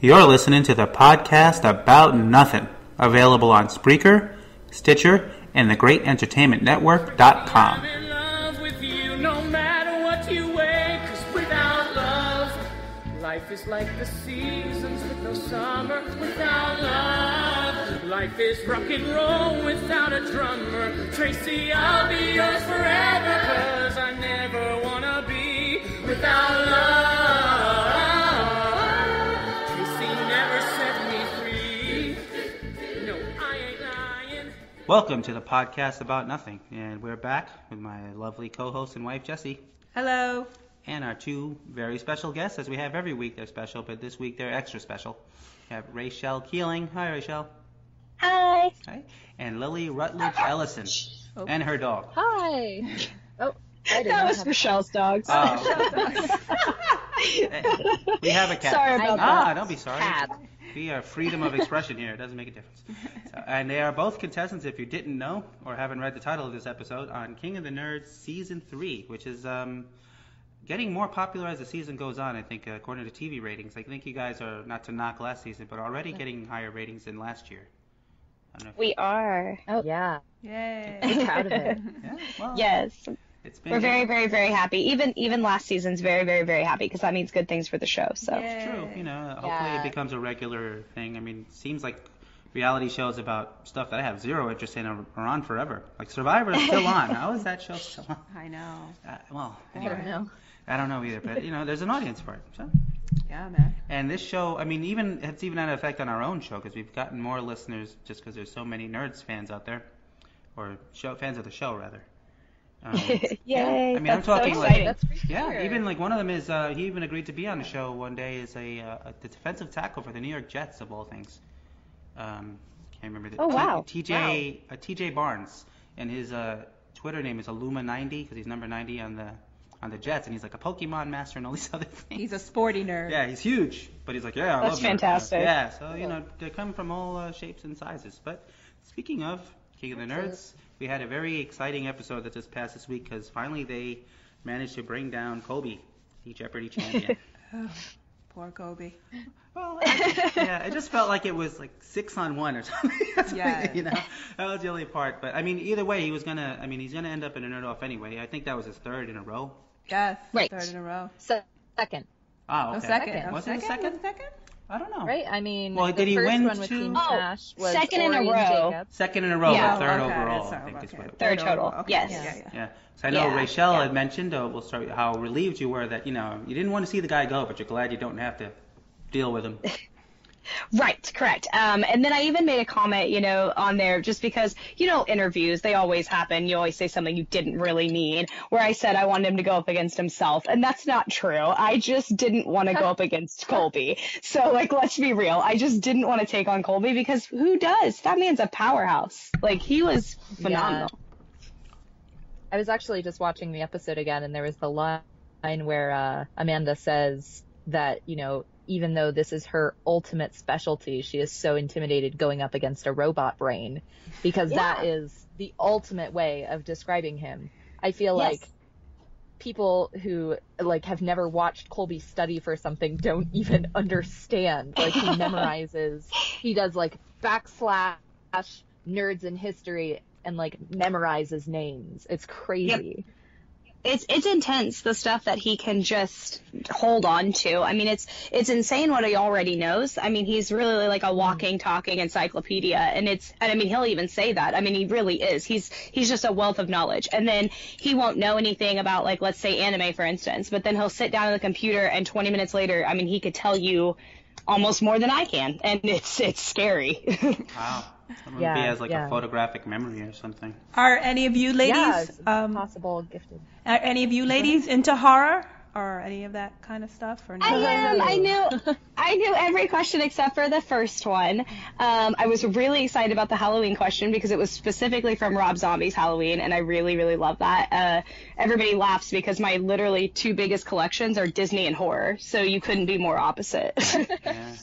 You're listening to the podcast About Nothing, available on Spreaker, Stitcher, and thegreatentertainmentnetwork.com. I'm in love with you no matter what you weigh, 'cause without love, life is like the seasons with no summer. Without love, life is rock and roll without a drummer. Tracy, I'll be yours forever, 'cause I never wanna be without love. Welcome to the podcast About Nothing, and we're back with my lovely co-host and wife, Jessie. Hello. And our two very special guests, as we have every week. They're special, but this week they're extra special. We have Raychelle Keeling. Hi, Raychelle. Hi. Hi. And Lily Rutledge-Ellison and her dog. Hi. Oh, that was Rochelle's dogs. Oh. We have a cat. Sorry about that. Don't be sorry. Cat. We are freedom of expression here. It doesn't make a difference. And they are both contestants, if you didn't know or haven't read the title of this episode, on King of the Nerds Season 3, which is getting more popular as the season goes on, I think, according to TV ratings. I think you guys are, not to knock last season, but already getting higher ratings than last year. I don't know if We are. Oh, yeah. Yay. We're proud of it. Yeah, well, Yes. it's been We're very, very, very happy. Even last season's very, very, very happy because that means good things for the show. So Yay. true. You know, hopefully Yeah. it becomes a regular thing. I mean, it seems like reality shows about stuff that I have zero interest in are on forever. Like Survivor is still on. How is that show still on? I know. Well, I anyway, don't know. I don't know either, but you know, there's an audience for it. So. Yeah, man. And this show, I mean, it's even had an effect on our own show because we've gotten more listeners just because there's so many Nerds fans out there, or fans of the show rather. yay! I mean, That's I'm talking so like, exciting. That's for sure. yeah, even like one of them is he even agreed to be on the show one day as a defensive tackle for the New York Jets of all things. Can't remember the Oh, wow. TJ Barnes, and his Twitter name is Illuma90 because he's number 90 on the Jets, and he's like a Pokemon master and all these other things. He's a sporty nerd. Yeah, he's huge, but he's like, yeah, I That's love nerds. fantastic. Yeah, so you know they come from all shapes and sizes. But speaking of King of the Nerds, we had a very exciting episode that just passed this week because finally they managed to bring down Kobe, the Jeopardy champion. Poor Kobe. Well, it just felt like it was like 6-on-1 or something. Yeah. You know, that was the only part. But I mean, either way, he's gonna end up in a nerd off anyway. I think that was his third in a row. Yes. Right. Third in a row. Second, Oh, No, okay. second. Was it a second? Second? I don't know. right? I mean, Well, the did he first win one with two? Team Oh, Smash was second in a Ori and row. Jacob. Second in a row, Yeah. but third Okay, overall, so, I think is okay. what it was. Third total. Okay. Yes. Yeah. Yeah. So I know Yeah, Raychelle yeah. had mentioned, we'll start with how relieved you were that, you know, you didn't want to see the guy go, but you're glad you don't have to deal with him. Right, correct. And then I even made a comment, you know, on there just because, you know, interviews, they always happen. You always say something you didn't really mean, where I said I wanted him to go up against himself. And that's not true. I just didn't want to go up against Colby. So, like, let's be real. I just didn't want to take on Colby because who does? That man's a powerhouse. Like, he was phenomenal. I was actually just watching the episode again, and there was the line where Amanda says that, you know, even though this is her ultimate specialty, she is so intimidated going up against a robot brain, because that is the ultimate way of describing him. I feel Yes. like people who like have never watched Colby study for something don't even understand. Like, he memorizes, he does like backslash nerds in history and like memorizes names. It's crazy. It's intense, the stuff that he can just hold on to. I mean, it's insane what he already knows. I mean, he's really like a walking, talking encyclopedia, and I mean, he'll even say that. I mean, he really is. He's just a wealth of knowledge. And then he won't know anything about, like, let's say anime, for instance, but then he'll sit down at the computer, and 20 minutes later, I mean, he could tell you almost more than I can, and it's scary. Wow. Maybe Yeah, he has like yeah. a photographic memory or something. Are any of you ladies, Yeah, it's possible gifted. are any of you ladies into horror or any of that kind of stuff? Or no? I am. I knew every question except for the first one. I was really excited about the Halloween question because it was specifically from Rob Zombie's Halloween, and I really, really love that. Everybody laughs because my literally two biggest collections are Disney and horror, so you couldn't be more opposite. Yeah.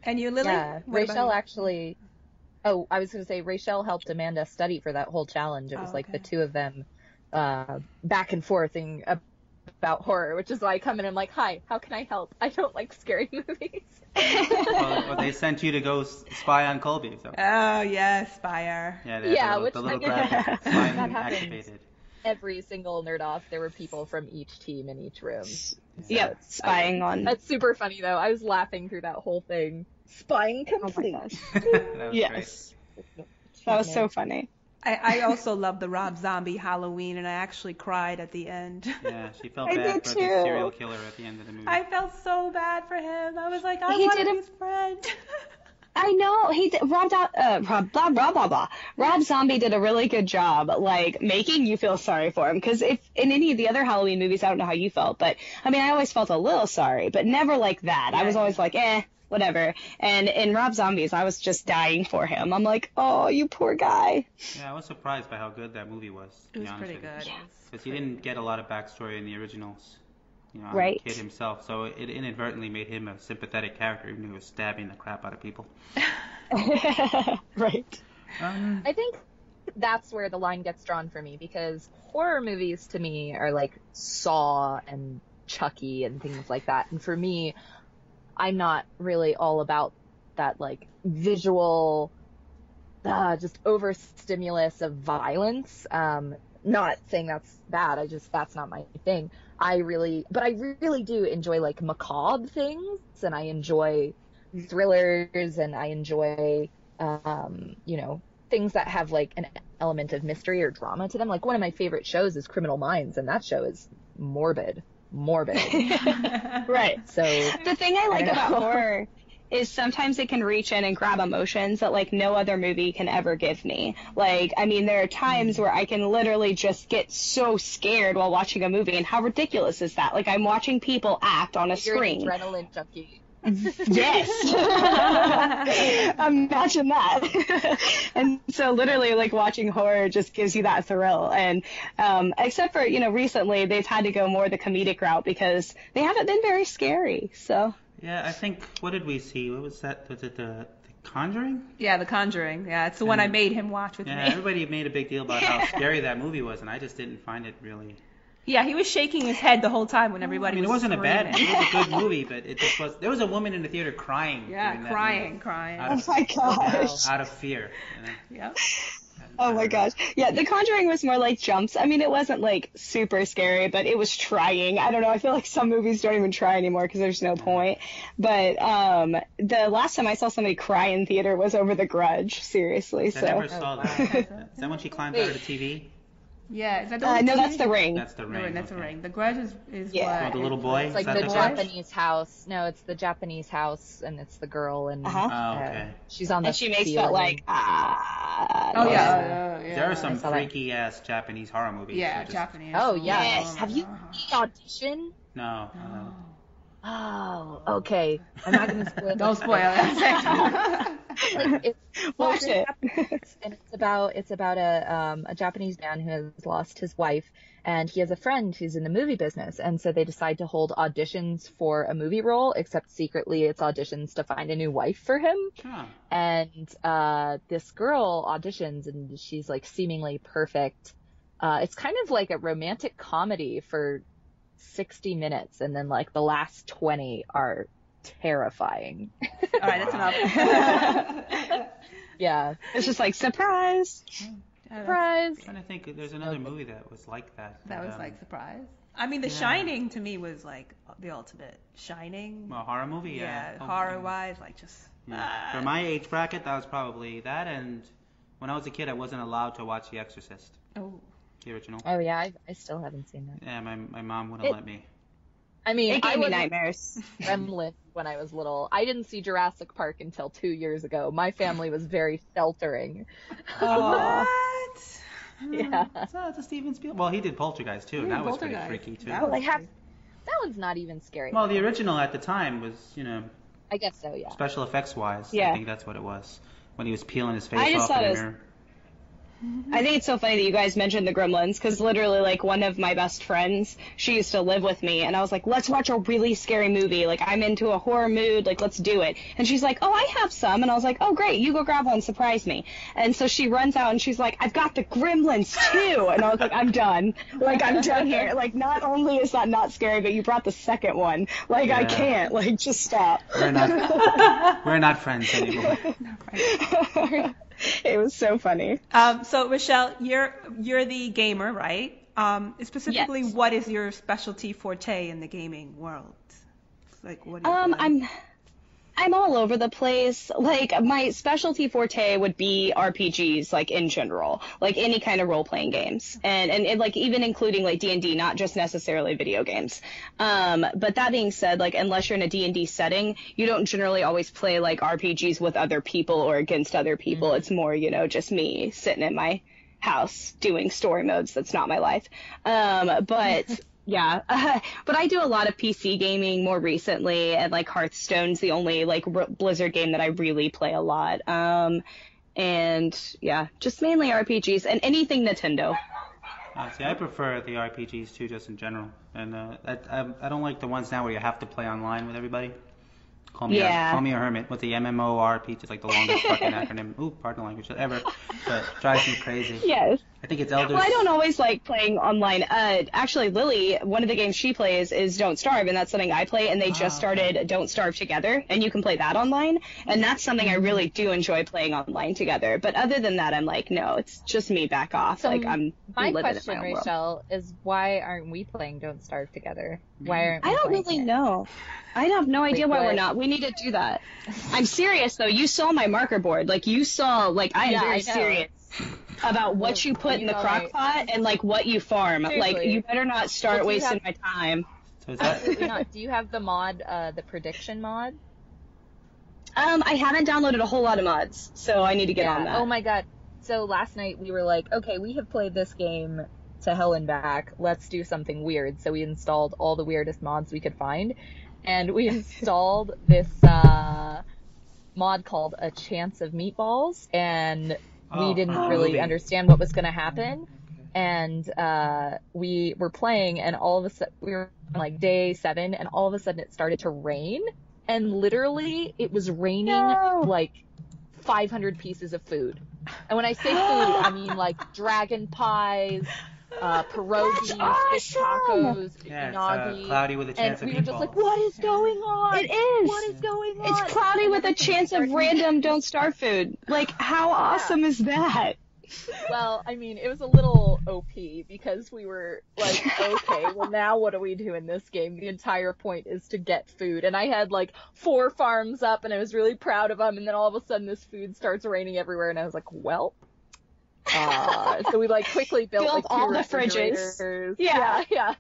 And you, Lily? Yeah, What about Raychelle you? actually. Oh, I was going to say Raychelle helped Amanda study for that whole challenge. It was like the two of them back and forthing about horror, which is why I come in and I'm like, hi, how can I help? I don't like scary movies. Well, they sent you to go spy on Colby. So. Oh yes, Spire. Yeah, they had the little graphic spying that happened. activated. Every single Nerd Off, there were people from each team in each room. So Yep, spying on. That's super funny though. I was laughing through that whole thing. Spying complete. Oh my gosh. That was Yes. That was so funny. I also love the Rob Zombie Halloween, and I actually cried at the end. great. Yeah, she felt I bad did for the too. serial killer at the end of the movie. I felt so bad for him. I was like, I He want to did be a- his friend. I know he did, Rob Zombie did a really good job, like making you feel sorry for him. Because if in any of the other Halloween movies, I don't know how you felt, but I mean, I always felt a little sorry, but never like that. I was always like, whatever. And in Rob Zombie's, I was just dying for him. I'm like, oh, you poor guy. Yeah, I was surprised by how good that movie was. It was pretty good. Because he didn't get a lot of backstory in the originals. On Right. the kid himself, so it inadvertently made him a sympathetic character, even though he was stabbing the crap out of people. Right. I think that's where the line gets drawn for me, because horror movies to me are like Saw and Chucky and things like that. And for me, I'm not really all about that like visual, just overstimulus of violence. Not saying that's bad. That's not my thing. I really do enjoy like macabre things, and I enjoy thrillers, and I enjoy, things that have like an element of mystery or drama to them. Like one of my favorite shows is Criminal Minds, and that show is morbid. Right. So The thing I like about horror is sometimes it can reach in and grab emotions that like no other movie can ever give me. Like, I mean, there are times where I can literally just get so scared while watching a movie, and how ridiculous is that? Like, I'm watching people act on a you're screen. an adrenaline junkie. Yes. Imagine that. And so literally like watching horror just gives you that thrill. And except for, recently they've had to go more the comedic route because they haven't been very scary. So Yeah, I think, what did we see? What was that? Was it the Conjuring? Yeah, The Conjuring. Yeah, it's the one I made him watch with Yeah, me. everybody made a big deal about how scary that movie was, and I just didn't find it really... Yeah, he was shaking his head the whole time when everybody it was wasn't a bad screaming. movie. It was a good movie, but it just was... There was a woman in the theater crying. Yeah, during that crying. movie. oh my gosh. Out of fear. Yeah. Oh my gosh. Yeah, The Conjuring was more like jumps. I mean, it wasn't like super scary, but it was trying. I don't know. I feel like some movies don't even try anymore because there's no point. But the last time I saw somebody cry in theater was over The Grudge. Seriously. I never So. saw that. Is that when she climbed out of the TV? Yeah, is that the No, that's The Ring. That's the No, ring. that's a okay. ring. The Grudge is Yeah. what? Oh, the little boy? It's like Is the that Japanese house. No, it's the Japanese house, and it's the girl, and Uh-huh. Oh, okay. she's on the And she makes ceiling. that like, Oh yeah. There are some I saw that. freaky ass Japanese horror movies. Yeah, that just- Japanese. Oh yeah. Yes. Have you seen Audition? No. Oh, okay. I'm not gonna spoil it. Don't spoil it. Like, it's Watch it. and it's about a Japanese man who has lost his wife, and he has a friend who's in the movie business, and so they decide to hold auditions for a movie role, except secretly it's auditions to find a new wife for him. Huh. And this girl auditions, and she's like seemingly perfect. It's kind of like a romantic comedy for 60 minutes, and then like the last 20 are terrifying. All right, that's enough. Yeah. It's just like, surprise. Surprise. I'm trying to think. There's another movie that was like that. That was like surprise. I mean, The Yeah. Shining to me was like the ultimate. Shining. A horror movie? Yeah, Oh, horror wise, like just. Yeah. For my age bracket, that was probably that, and when I was a kid, I wasn't allowed to watch The Exorcist, Oh. the original. Oh yeah, I still haven't seen that. Yeah, my mom wouldn't let me. I mean, It I gave me was nightmares. gremlin when I was little. I didn't see Jurassic Park until 2 years ago. My family was very sheltering. What? Yeah. It's a Steven Spielberg. Well, he did Poltergeist too, and that was pretty Poltergeist. freaky too. That Well, was I have. That one's not even scary. Well, the original at the time was, I guess so. Yeah. special effects wise. Yeah. I think that's what it was when he was peeling his face I just off thought in it the was- mirror. I think it's so funny that you guys mentioned the Gremlins, because literally, like, one of my best friends, she used to live with me, and I was like, let's watch a really scary movie. Like, I'm into a horror mood. Like, let's do it. And she's like, oh, I have some. And I was like, oh, great. You go grab one. Surprise me. And so she runs out, and she's like, I've got the Gremlins, too. And I was like, I'm done. Like, I'm done here. Like, not only is that not scary, but you brought the second one. Like, I can't. Like, just stop. We're not friends anymore. It was so funny. So Raychelle, you're the gamer, right? Specifically, Yes. What is your specialty forte in the gaming world? Like, what do you play? I'm all over the place. Like, my specialty forte would be RPGs, like, in general. Like, any kind of role-playing games. And like, even including, like, D&D, not just necessarily video games. But that being said, like, unless you're in a D&D setting, you don't generally always play, like, RPGs with other people or against other people. It's more, you know, just me sitting in my house doing story modes. That's not my life. But... Yeah, but I do a lot of PC gaming more recently, and like Hearthstone's the only like Blizzard game that I really play a lot. And yeah, just mainly RPGs and anything Nintendo. See, I prefer the RPGs too, just in general. And I don't like the ones now where you have to play online with everybody. Call me a hermit with the MMORPG. It's like the longest fucking acronym. Ooh, pardon the language ever. But it drives me crazy. Yes. I think it's Elders. Well, I don't always like playing online. Actually, Lily, one of the games she plays is Don't Starve, and that's something I play, and they just started Don't Starve together, and you can play that online, and that's something I really do enjoy playing online together. But other than that, I'm like, no, it's just me, back off. So like, I'm my living question, in my own world. Raychelle, is why aren't we playing Don't Starve together? Why aren't we I don't playing really it? know. I have no idea why what? we're not. We need to do that. I'm serious, though. You saw my marker board. Like, you saw, like, I am very I know. serious about what you put in the crock pot and, like, what you farm. Seriously. Like, you better not start wasting my time. So is that, Absolutely not. Do you have the mod, the prediction mod? I haven't downloaded a whole lot of mods, so I need to get on that. Oh my god. So last night we were like, okay, we have played this game to hell and back. Let's do something weird. So we installed all the weirdest mods we could find. And we installed this mod called A Chance of Meatballs. And we didn't really understand what was going to happen. And we were playing, and all of a sudden, we were on like day 7, and all of a sudden it started to rain. And literally, it was raining like 500 pieces of food. And when I say food, I mean like dragon pies, pierogies, fish tacos, unagi. It's cloudy with a chance of And we were just meatballs. like, what is going on? It is. What is going on? It's cloudy with a chance of random Don't Starve food. Like, how awesome is that? Well, I mean, it was a little OP because we were like, okay, well now what do we do in this game? The entire point is to get food. And I had like 4 farms up and I was really proud of them. And then all of a sudden this food starts raining everywhere and I was like, well. So we like quickly built like 2 all the refrigerators. fridges. Yeah.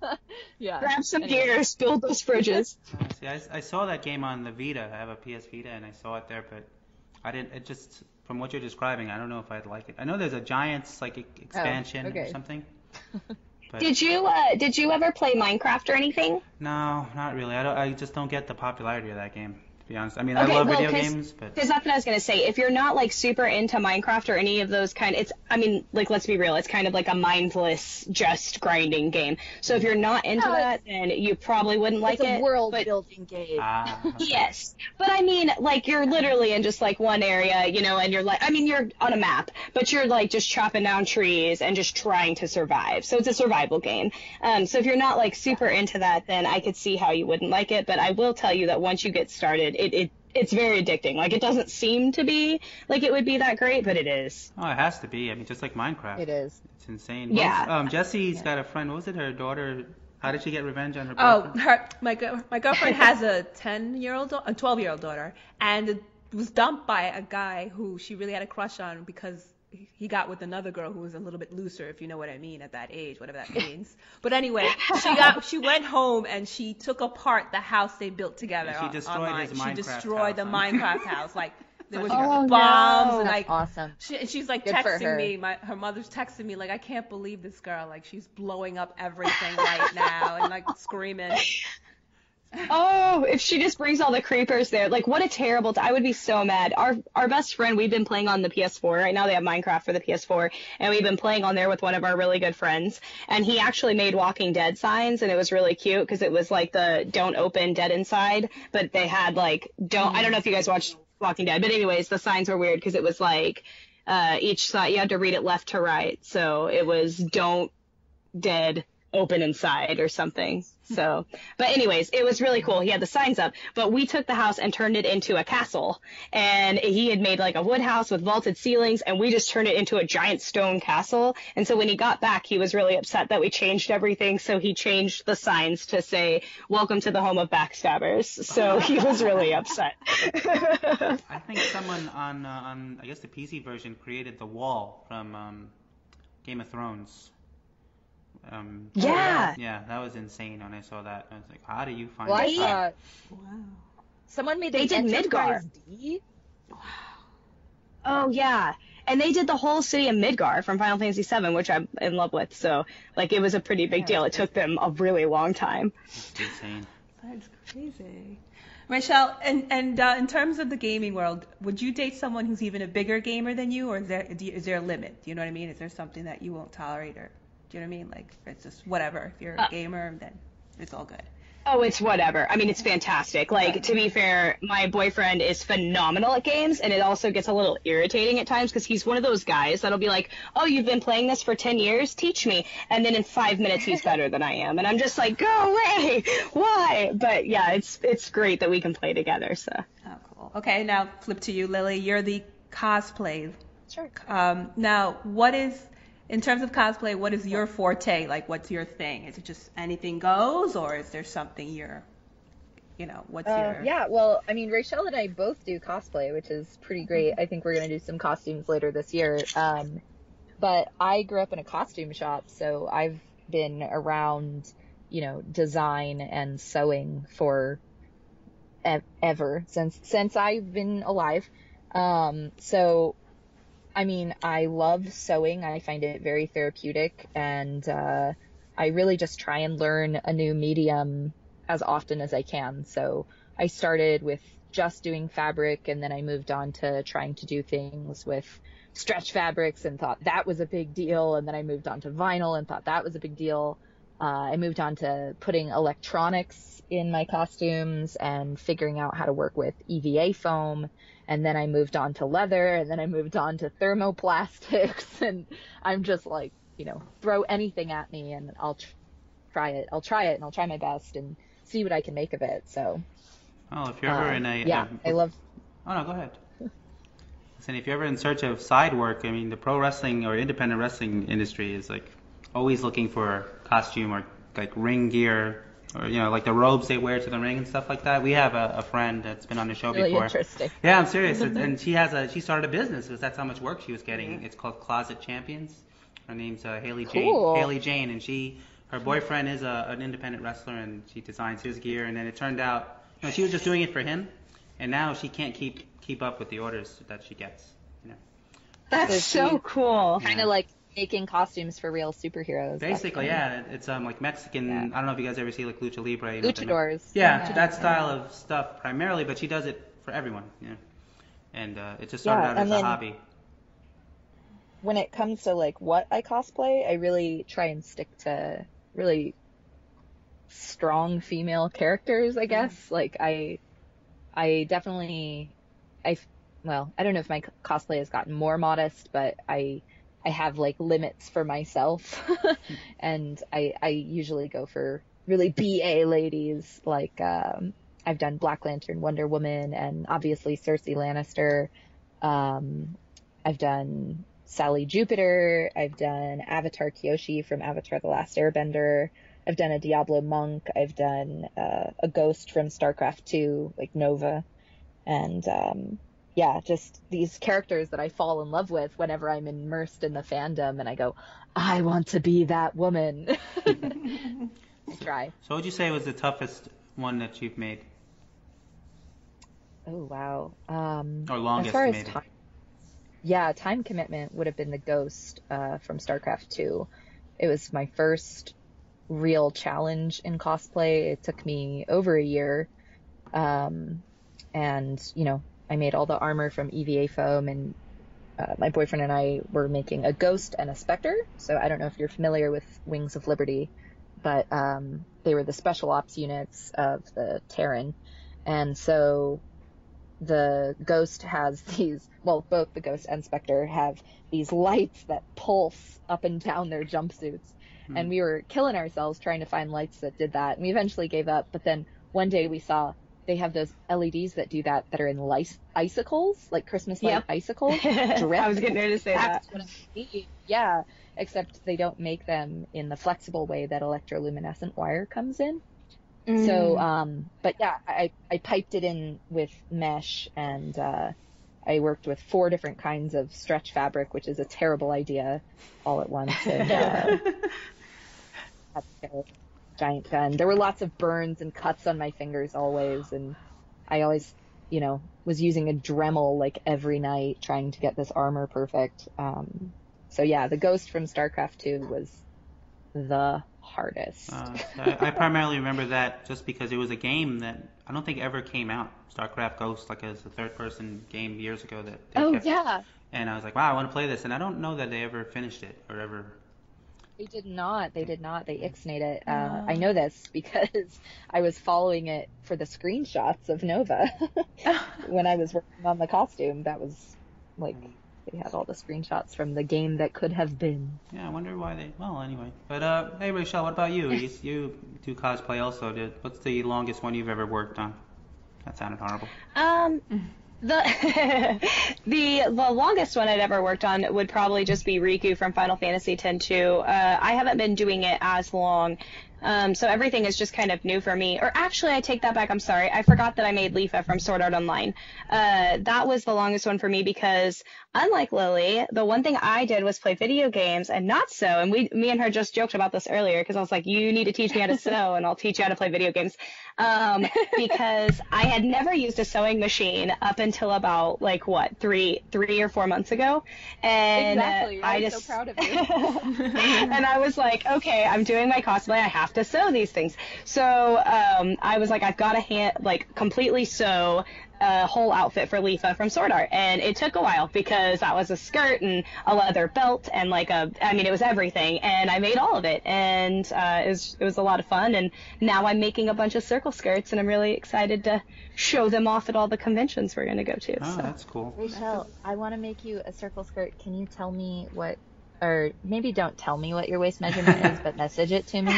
Grab some Anyway. gears, build those fridges. See, I saw that game on the Vita. I have a PS Vita, and I saw it there, but I didn't. It just, from what you're describing, I don't know if I'd like it. I know there's a Giants like expansion or something. But Did you ever play Minecraft or anything? no, not really. I just don't get the popularity of that game, to be honest. I mean, I love video games, but Because that's what I was going to say. If you're not, like, super into Minecraft or any of those let's be real, it's kind of like a mindless, just grinding game. So if you're not into that, then you probably wouldn't like It's it. a world-building game. okay. Yes. But I mean, like, you're literally in just, like, one area, you know, and you're like, I mean, you're on a map, but you're, like, just chopping down trees and just trying to survive. So it's a survival game. So if you're not, like, super into that, then I could see how you wouldn't like it. But I will tell you that once you get started, it's very addicting. Like, it doesn't seem to be like it would be that great, but it is. Oh, it has to be. I mean, just like Minecraft. It is. It's insane. Yeah. Jesse's got a friend. What was it? Her daughter. How did she get revenge on her Oh, boyfriend? my girlfriend has a 12-year-old daughter, and was dumped by a guy who she really had a crush on because he got with another girl who was a little bit looser, if you know what I mean, at that age, whatever that means. But anyway, she went home and she took apart the house they built together. Yeah, she destroyed online. his She Minecraft destroyed the house, Minecraft house. Like, there was Oh, bombs no. and like Awesome. she's like Good for texting her. me. Her mother's texting me like, I can't believe this girl. Like, she's blowing up everything right now and like screaming. Oh, if she just brings all the creepers there, like what a terrible. I would be so mad. Our best friend, we've been playing on the PS4 right now. They have Minecraft for the PS4, and we've been playing on there with one of our really good friends. And he actually made Walking Dead signs, and it was really cute because it was like the "Don't open, dead inside," but they had like don't. I don't know if you guys watched Walking Dead, but anyways, the signs were weird because it was like each side you had to read it left to right, so it was "Don't, dead, open inside" or something. So, but anyways, it was really cool. He had the signs up, but we took the house and turned it into a castle, and he had made like a wood house with vaulted ceilings, and we just turned it into a giant stone castle. And so when he got back, he was really upset that we changed everything. So he changed the signs to say, "Welcome to the home of backstabbers." So he was really upset. I think someone on I guess the PC version created the wall from Game of Thrones. Yeah. Yeah, that was insane when I saw that. I was like, how do you find Well, I that? saw someone made They the did Enterprise Midgar. D. Oh yeah, and they did the whole city of Midgar from Final Fantasy VII, which I'm in love with. So like it was a pretty big deal. It took them a really long time. It's insane. That's crazy. Rachelle, and in terms of the gaming world, would you date someone who's even a bigger gamer than you, or is there a limit? Do you know what I mean? Is there something that you won't tolerate, or do you know what I mean? Like, it's just whatever. If you're a gamer, then it's all good. Oh, it's whatever. I mean, it's fantastic. Like, to be fair, my boyfriend is phenomenal at games, and it also gets a little irritating at times because he's one of those guys that'll be like, "Oh, you've been playing this for 10 years? Teach me." And then in 5 minutes, he's better than I am. And I'm just like, go away. Why? But yeah, it's great that we can play together, so. Oh, cool. Okay, now flip to you, Lily. You're the cosplay. Sure. Now, in terms of cosplay, what is your forte? Like, what's your thing? Is it just anything goes, or is there something what's your... Yeah, well, I mean, Raychelle and I both do cosplay, which is pretty great. I think we're going to do some costumes later this year. But I grew up in a costume shop, so I've been around, design and sewing for ever, since I've been alive. So... I mean, I love sewing. I find it very therapeutic, and I really just try and learn a new medium as often as I can. So I started with just doing fabric, and then I moved on to trying to do things with stretch fabrics and thought that was a big deal. And then I moved on to vinyl and thought that was a big deal. I moved on to putting electronics in my costumes and figuring out how to work with EVA foam. And then I moved on to leather, and then I moved on to thermoplastics, and I'm just like, throw anything at me and I'll try it. I'll try it, and I'll try my best and see what I can make of it. So. Oh, if you're ever in a... I love... Oh, no, go ahead. Listen, if you're ever in search of side work, I mean, the pro wrestling or independent wrestling industry is like always looking for costume or like ring gear, or like the robes they wear to the ring and stuff like that. We have a friend that's been on the show really before. Interesting. Yeah, I'm serious. And she started a business because that's how much work she was getting. It's called Closet Champions. Her name's Haley Jane, and her boyfriend is an independent wrestler, and she designs his gear. And then it turned out, she was just doing it for him, and now she can't keep up with the orders that she gets. That's so cool. Kind of like making costumes for real superheroes. Basically, yeah. It's like Mexican. Yeah. I don't know if you guys ever see like Lucha Libre. Luchadors. That style of stuff primarily, but she does it for everyone. And it just started out as a hobby. When it comes to like what I cosplay, I really try and stick to really strong female characters, I guess. Like I definitely, I don't know if my cosplay has gotten more modest, but I have like limits for myself, and I usually go for really BA ladies. Like I've done Black Lantern, Wonder Woman, and obviously Cersei Lannister. I've done Sally Jupiter. I've done Avatar Kyoshi from Avatar: The Last Airbender. I've done a Diablo monk. I've done a ghost from StarCraft 2, like Nova, and just these characters that I fall in love with whenever I'm immersed in the fandom, and I go, I want to be that woman. I try. So what would you say was the toughest one that you've made? Oh, wow. Or longest, as far as maybe. Time commitment would have been the ghost from StarCraft 2. It was my first real challenge in cosplay. It took me over a year. And, you know, I made all the armor from EVA foam, and my boyfriend and I were making a ghost and a specter. So I don't know if you're familiar with Wings of Liberty, but they were the special ops units of the Terran. And so the ghost has these, well, both the ghost and specter have these lights that pulse up and down their jumpsuits. And we were killing ourselves trying to find lights that did that. And we eventually gave up. But then one day we saw they have those LEDs that do that are in icicles, like Christmas light icicles. I was getting ready to say that. Yeah, except they don't make them in the flexible way that electroluminescent wire comes in. So, but yeah, I piped it in with mesh, and I worked with 4 different kinds of stretch fabric, which is a terrible idea all at once. And had a giant gun. There were lots of burns and cuts on my fingers always, and I always, you know, was using a Dremel like every night trying to get this armor perfect. So yeah, the ghost from StarCraft 2 was the hardest. I primarily remember that just because it was a game that I don't think ever came out. StarCraft Ghost, like as a third-person game years ago that they kept. Yeah. And I was like, wow, I want to play this, and I don't know that they ever finished it or ever. They did not. They ixnayed it. I know this because I was following it for the screenshots of Nova when I was working on the costume. That was like, they had all the screenshots from the game that could have been. Yeah, I wonder why they. Well, anyway. But hey, Raychelle, what about you? You do cosplay also. What's the longest one you've ever worked on? That sounded horrible. The longest one I'd ever worked on would probably just be Riku from Final Fantasy X-2. I haven't been doing it as long, so everything is just kind of new for me. Or actually, I take that back. I'm sorry. I forgot that I made Leafa from Sword Art Online. That was the longest one for me because, unlike Lily, the one thing I did was play video games, and not so. And me and her just joked about this earlier because I was like, you need to teach me how to sew, and I'll teach you how to play video games. Because I had never used a sewing machine up until about three or 4 months ago, and exactly. I'm so proud of you. And I was like, okay, I'm doing my cosplay. I have to sew these things. So I was like, I've got to completely sew a whole outfit for Leafa from Sword Art, and it took a while because that was a skirt and a leather belt and it was everything, and I made all of it, and it was a lot of fun, and now I'm making a bunch of circle skirts, and I'm really excited to show them off at all the conventions we're going to go to. Oh, that's cool. Raychelle, I want to make you a circle skirt. Can you tell me what, or maybe don't tell me what your waist measurement is, but message it to me?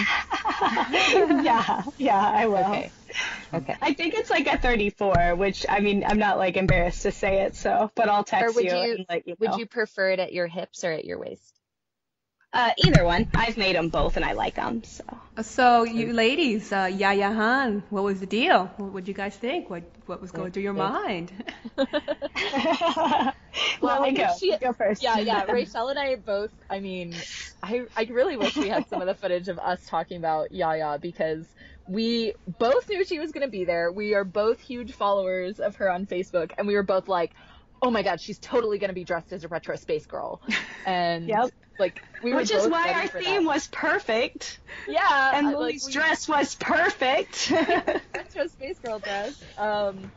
Yeah, I will. Okay. I think it's like a 34, which, I mean, I'm not embarrassed to say it, but I'll text you and let you know. Would you prefer it at your hips or at your waist? Either one. I've made them both and I like them, so. So you ladies, Yaya Han, what was the deal? What did you guys think? What was going through your mind? Well, go first. Yeah. Raychelle and I both, I mean, I really wish we had some of the footage of us talking about Yaya because we both knew she was going to be there. We are both huge followers of her on Facebook, and we were both like, oh my god, she's totally going to be dressed as a retro space girl. And which is why our theme was perfect. Yeah. And Lily's dress was perfect. Retro space girl dress. And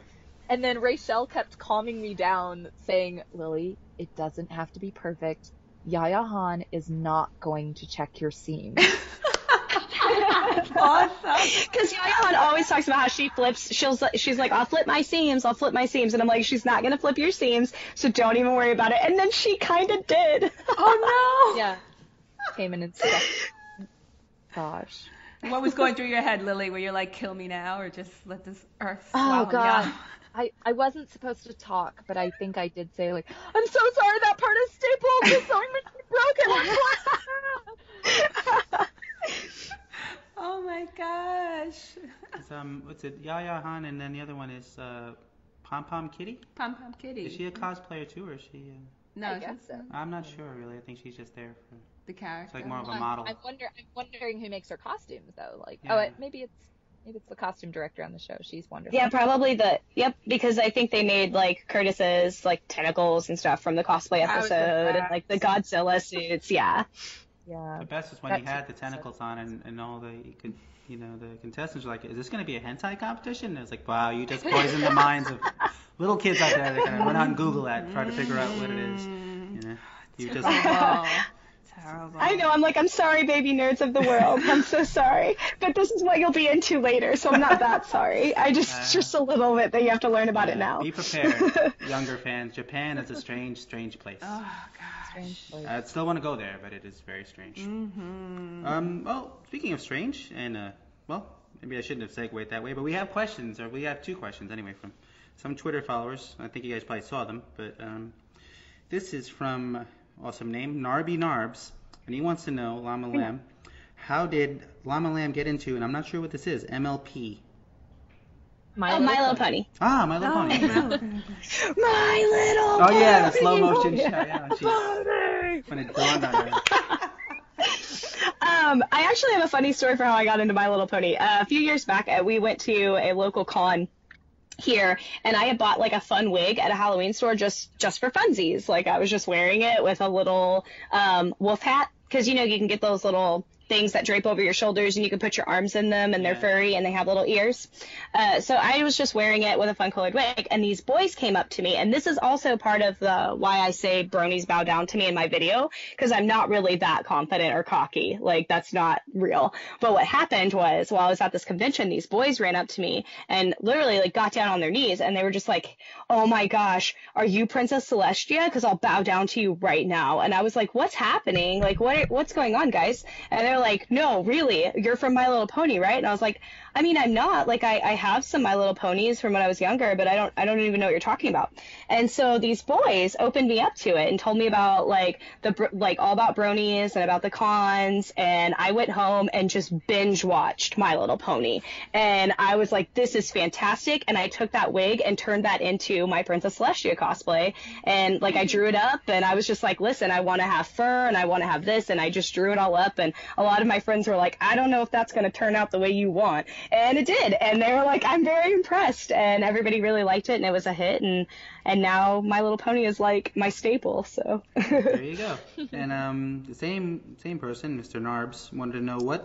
then Raychelle kept calming me down, saying, Lily, it doesn't have to be perfect. Yaya Han is not going to check your seams. Awesome. Because Yaya Han always talks about how she flips. She's like, I'll flip my seams. And I'm like, she's not going to flip your seams, so don't even worry about it. And then she kind of did. Oh, no. Yeah. Came in and stuck. Gosh. What was going through your head, Lily? Were you like, kill me now, or just let this earth swallow me God. up? I wasn't supposed to talk, but I think I did say, I'm so sorry that part is stapled. The sewing machine broken. Oh my gosh. It's, what's it? Yaya Han, and then the other one is Pom Pom Kitty. Pom Pom Kitty. Is she a cosplayer too, or is she? No, I guess so. I'm not sure really. I think she's just there for the character. It's like more of a model. I'm wondering who makes her costumes though. Maybe it's the costume director on the show. She's wonderful. Yeah, probably because I think they made Curtis's tentacles and stuff from the cosplay episode and the Godzilla suits. Yeah. Yeah. The best was when you had the tentacles on and all the the contestants were like, "Is this going to be a hentai competition?" And it was like, "Wow, you just poisoned the minds of little kids out there that kind of run out and Google that, try to figure out what it is." You just. Terrible. I know. I'm sorry, baby nerds of the world. I'm so sorry. But this is what you'll be into later, so I'm not that sorry. Just a little bit that you have to learn about it now. Be prepared, younger fans. Japan is a strange, strange place. Oh, gosh. Strange place. I still want to go there, but it is very strange. Mm-hmm. Well, speaking of strange, and maybe I shouldn't have segued that way, but we have questions, or we have two questions anyway from some Twitter followers. I think you guys probably saw them, but this is from awesome name Narby Narbs, and he wants to know, Llama Lamb, how did Llama Lamb get into, and I'm not sure what this is, MLP? My Little Pony. Ah, My Little Pony. My Little Pony. Oh yeah, the slow motion shot. Yeah, when it dawned on her. I actually have a funny story for how I got into My Little Pony. A few years back, we went to a local con here, and I had bought like a fun wig at a Halloween store just for funsies. Like I was just wearing it with a little wolf hat, because you can get those little things that drape over your shoulders and you can put your arms in them, and they're furry and they have little ears. So I was just wearing it with a fun colored wig, and these boys came up to me, and this is also part of the why I say bronies bow down to me in my video, because I'm not really that confident or cocky. Like that's not real. But what happened was, while I was at this convention, these boys ran up to me and literally like got down on their knees, and they were just like, "Oh my gosh, are you Princess Celestia? Because I'll bow down to you right now." And I was like, "What's happening? Like what's going on, guys?" And they're like, "No, really, you're from My Little Pony, right?" And I was like, "I mean, I'm not. Like, I have some My Little Ponies from when I was younger, but I don't even know what you're talking about." And so these boys opened me up to it and told me about all about bronies and about the cons. And I went home and just binge watched My Little Pony. And I was like, "This is fantastic." And I took that wig and turned that into my Princess Celestia cosplay. And like I drew it up, and I was just like, "Listen, I want to have fur and I want to have this," and I just drew it all up. And a lot of my friends were like, "I don't know if that's going to turn out the way you want." And it did. And they were like, "I'm very impressed." And everybody really liked it, and it was a hit. And now My Little Pony is like my staple. So there you go. And the same person, Mr. Narbs, wanted to know I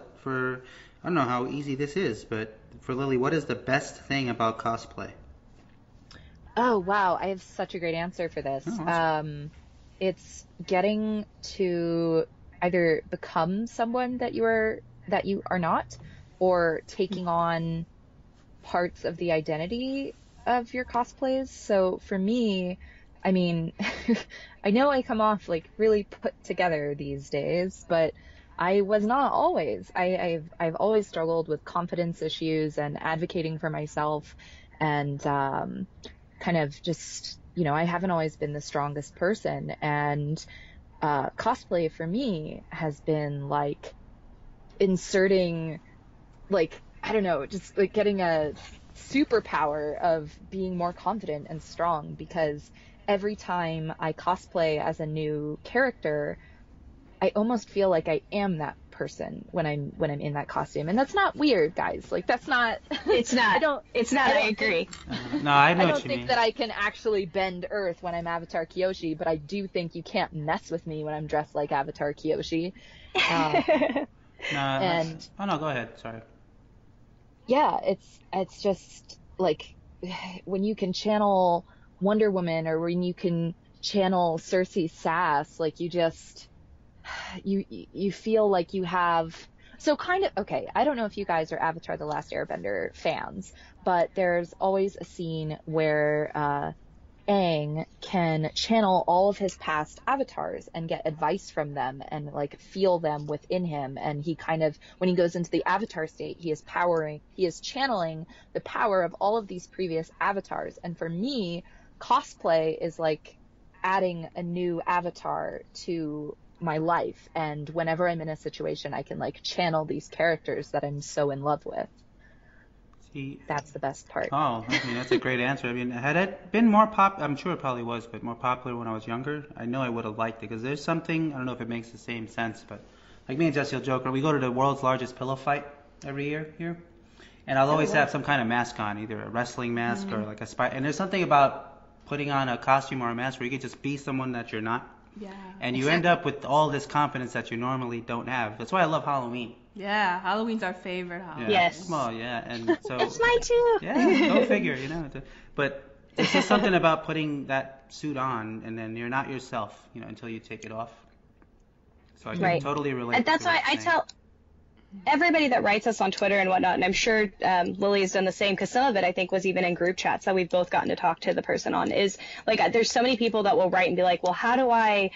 don't know how easy this is, but for Lily, what is the best thing about cosplay? Oh, wow. I have such a great answer for this. Oh, awesome. It's getting to either become someone that you are not, or taking on parts of the identity of your cosplays. So for me, I mean, I know I come off like really put together these days, but I was not always. I've always struggled with confidence issues and advocating for myself, and kind of just, I haven't always been the strongest person. And cosplay for me has been like inserting, like, I don't know, just like getting a superpower of being more confident and strong, because every time I cosplay as a new character, I almost feel like I am that person when I'm in that costume. And that's not weird, guys. Like, that's not. It's not. I agree. No, I know I what don't you think mean. that I can actually bend Earth when I'm Avatar Kyoshi, but I do think you can't mess with me when I'm dressed like Avatar Kyoshi. No, go ahead. Sorry. Yeah, it's just like when you can channel Wonder Woman, or when you can channel Cersei's sass, like you just you feel like you have. So kind of, okay, I don't know if you guys are Avatar: The Last Airbender fans, but there's always a scene where Aang can channel all of his past avatars and get advice from them and like feel them within him. And he kind of, when he goes into the avatar state, he is channeling the power of all of these previous avatars. And for me, cosplay is like adding a new avatar to my life. And whenever I'm in a situation, I can like channel these characters that I'm so in love with. That's the best part. Oh, I mean, that's a great answer. I mean, had it been more I'm sure it probably was, but more popular when I was younger, I know I would have liked it, because there's something, I don't know if it makes the same sense, but like me and Jesse will joke, we go to the world's largest pillow fight every year here, and I'll always have some kind of mask on, either a wrestling mask or like a spy, and there's something about putting on a costume or a mask where you can just be someone that you're not, Yeah. And you end up with all this confidence that you normally don't have. That's why I love Halloween. Yeah, Halloween's our favorite holiday. Yeah. Yes. Well, yeah, and so. It's mine too. Yeah, go figure, But there's just something about putting that suit on, and then you're not yourself, until you take it off. So I can totally relate. And that's to why I tell everybody that writes us on Twitter and whatnot, and I'm sure Lily has done the same, because some of it I think was even in group chats that we've both gotten to talk to the person on, is like there's so many people that will write and be like, well, how do I,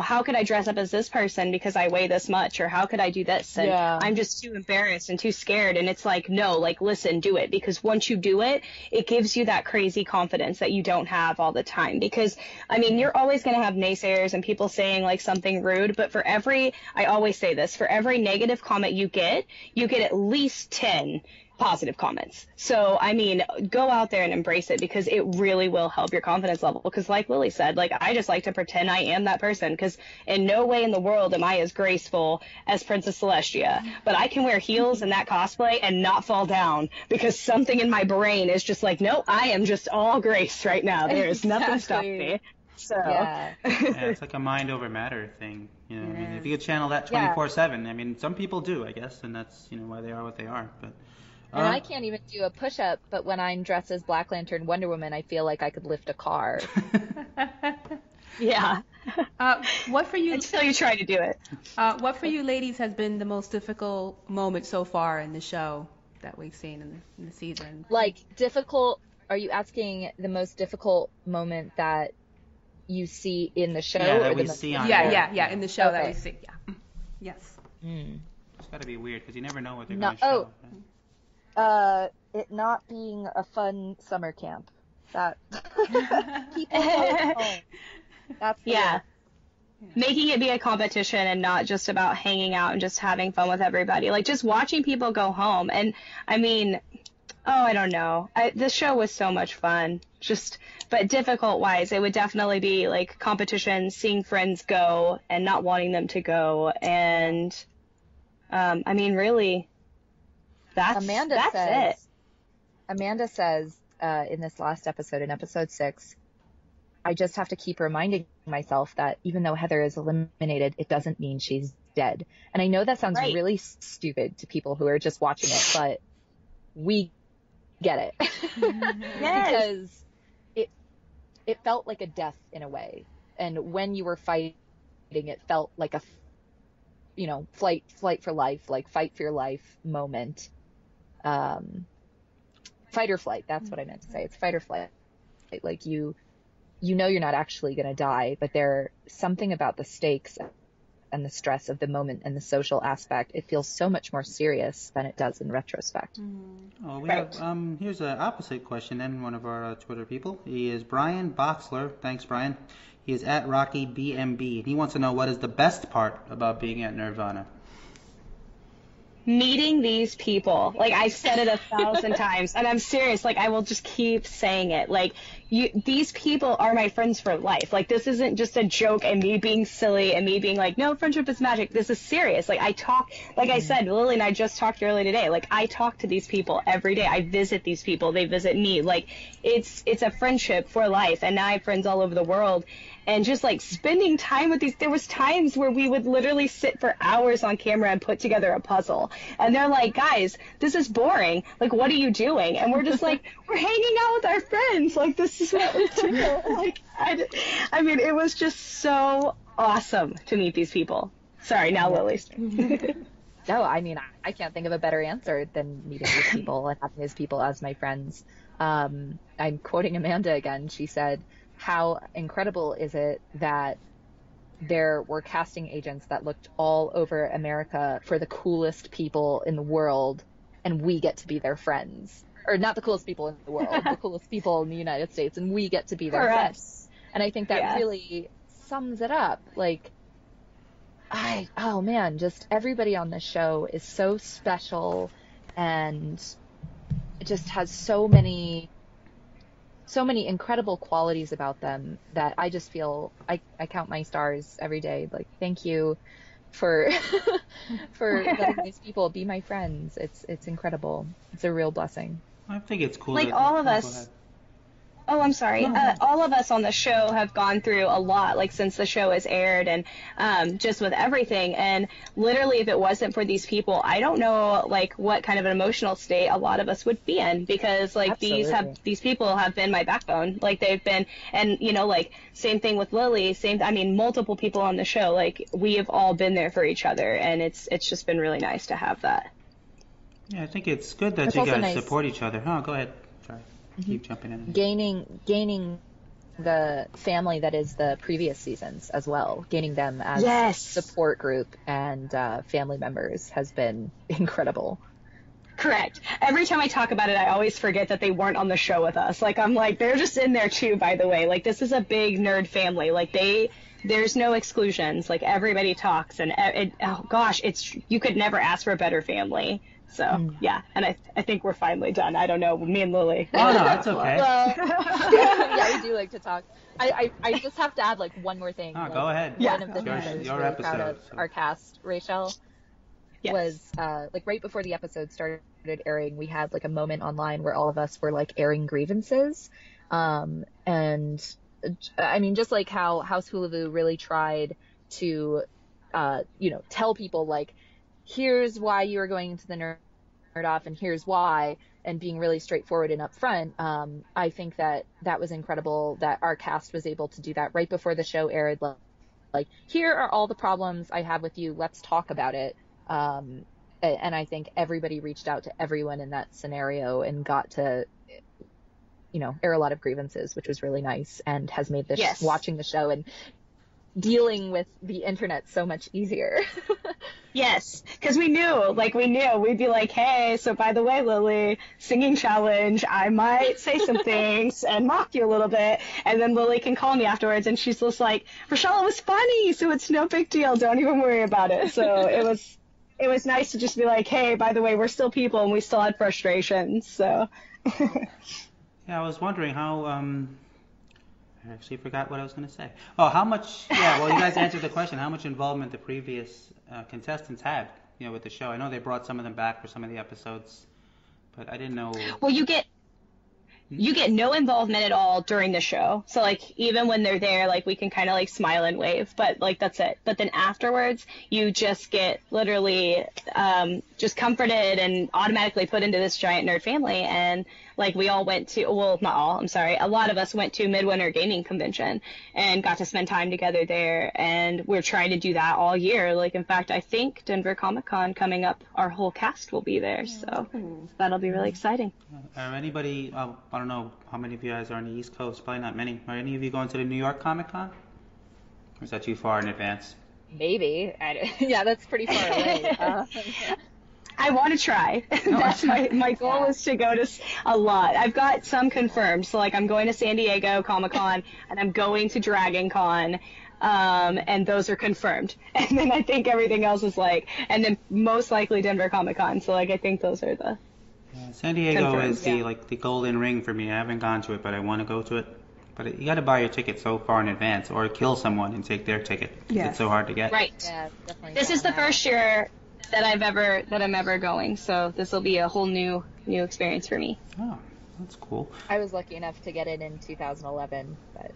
how could I dress up as this person because I weigh this much, or how could I do this, and I'm just too embarrassed and too scared. And it's like, no, like, listen, do it, because once you do it, it gives you that crazy confidence that you don't have all the time. Because I mean, you're always going to have naysayers and people saying like something rude, but I always say this, for every negative comment you get at least 10 positive comments. So, I mean, go out there and embrace it, because it really will help your confidence level. Because like Lily said, like, I just like to pretend I am that person, because in no way in the world am I as graceful as Princess Celestia. But I can wear heels in that cosplay and not fall down, because something in my brain is just like, no, I am just all grace right now. There's nothing stopping me. So Yeah. it's like a mind over matter thing. I mean, if you could channel that 24/7, I mean, some people do, I guess, and that's why they are what they are. But And I can't even do a push-up, but when I'm dressed as Black Lantern Wonder Woman, I feel like I could lift a car. yeah. What for you? Until you try to do it. What for you ladies has been the most difficult moment so far in the show that we've seen in the season? Like, difficult, are you asking the most difficult moment that you see in the show? Yeah, that or we the see on Yeah, in the show that Okay. we see. Yeah. Yes. It's got to be weird, because you never know what they're going to show. It not being a fun summer camp. That people go home. That's the Making it be a competition and not just about hanging out and just having fun with everybody. Like, just watching people go home. And I mean, I don't know. The show was so much fun. But difficult wise, it would definitely be like competition, seeing friends go and not wanting them to go. And I mean, really, that's it. Amanda says in this last episode, in episode 6, I just have to keep reminding myself that even though Heather is eliminated, it doesn't mean she's dead. And I know that sounds really stupid to people who are just watching it, but we get it. Because it felt like a death in a way. And when you were fighting, it felt like a, flight for life, like fight for your life moment. Fight or flight. That's what I meant to say. It's fight or flight. Like you know you're not actually going to die, but there's something about the stakes and the stress of the moment and the social aspect. It feels so much more serious than it does in retrospect. Oh, we have, here's an opposite question then, one of our Twitter people. He is Brian Boxler. Thanks, Brian. He is at RockyBMB. He wants to know, what is the best part about being at Nerdvana? Meeting these people. Like, I've said it 1,000 times, and I'm serious. Like, I will just keep saying it. Like, these people are my friends for life. Like, this isn't just a joke and me being silly and me being like, no, friendship is magic. This is serious. Like, I said, Lily and I just talked earlier today. Like, I talk to these people every day. I visit these people. They visit me. Like, it's a friendship for life. And now I have friends all over the world. And just like spending time with there was times where we would literally sit for hours on camera and put together a puzzle. And they're like, guys, this is boring. Like, what are you doing? And we're just like, we're hanging out with our friends. Like, this is what we do. Like, I mean, it was just so awesome to meet these people. Sorry, now Lily's turn. No, I mean, I can't think of a better answer than meeting these people and having these people as my friends. I'm quoting Amanda again. She said, how incredible is it that there were casting agents that looked all over America for the coolest people in the world, and we get to be their friends. Or not the coolest people in the world, the coolest people in the United States, and we get to be their friends. And I think that really sums it up. Like, oh man, just everybody on this show is so special, and it just has so many incredible qualities about them that I just feel I count my stars every day. Like, thank you for letting these people be my friends. It's incredible. It's a real blessing. I think it's cool. Like, all of us. Oh, I'm sorry. All of us on the show have gone through a lot, like, since the show has aired, and just with everything. And literally, if it wasn't for these people, I don't know, like, what kind of an emotional state a lot of us would be in, because, like, these people have been my backbone. Like, they've been, and, you know, like, same thing with Lily, multiple people on the show. Like, we have all been there for each other, and it's just been really nice to have that. Yeah, I think it's good that you guys support each other. Oh, go ahead. Sorry. Keep jumping in. Gaining the family that is the previous seasons as well. Gaining them as support group and family members has been incredible. Correct. Every time I talk about it, I always forget that they weren't on the show with us. Like, I'm like, they're just in there too, by the way. Like, this is a big nerd family. Like, there's no exclusions. Like, everybody talks, and you could never ask for a better family. So, yeah, and I think we're finally done. I don't know, me and Lily. Oh, no, that's okay. Yeah, we do like to talk. I just have to add, like, one more thing. Oh, go ahead. One of the things I was really proud of our cast, Raychelle, was, like, right before the episode started airing, we had, like, a moment online where all of us were, like, airing grievances. And, I mean, just like how House Hulavu really tried to, tell people, like, here's why you are going into the nerd off, and here's why, and being really straightforward and upfront. I think that was incredible that our cast was able to do that right before the show aired. Like, here are all the problems I have with you. Let's talk about it. And I think everybody reached out to everyone in that scenario and got to, air a lot of grievances, which was really nice and has made this watching the show and dealing with the internet so much easier. Yes, because we knew. We'd be like, hey, so by the way, Lily, singing challenge, I might say some things and mock you a little bit, and then Lily can call me afterwards, and she's just like, Raychelle, it was funny, so it's no big deal, don't even worry about it. So it was nice to just be like, hey, by the way, we're still people, and we still had frustrations, so. Yeah, I was wondering how, I actually forgot what I was going to say. Oh, how much, you guys answered the question, how much involvement the previous contestants had, with the show. I know they brought some of them back for some of the episodes, but I didn't know. Well, you get no involvement at all during the show. So, like, even when they're there, like, we can kind of, like, smile and wave, but, like, that's it. But then afterwards, you just get literally just comforted and automatically put into this giant nerd family. And, like, we all went to, well, not all, I'm sorry, a lot of us went to Midwinter Gaming Convention and got to spend time together there. And we're trying to do that all year. Like, in fact, I think Denver Comic-Con coming up, our whole cast will be there. So that'll be really exciting. Are anybody, I don't know how many of you guys are on the East Coast, probably not many. Are any of you going to the New York Comic-Con? Or is that too far in advance? Maybe. Yeah, that's pretty far away. I want to try. That's my goal is to go to a lot. I've got some confirmed. So, like, I'm going to San Diego Comic-Con, and I'm going to Dragon Con, and those are confirmed. And then I think everything else is, like, and then most likely Denver Comic-Con. So, like, I think those are the San Diego is the golden ring for me. I haven't gone to it, but I want to go to it. But you got to buy your ticket so far in advance, or kill someone and take their ticket. Yes. It's so hard to get. Right. Yeah, definitely. This is the first year that I'm ever going, so this will be a whole new experience for me. Oh, that's cool. I was lucky enough to get it in 2011, but.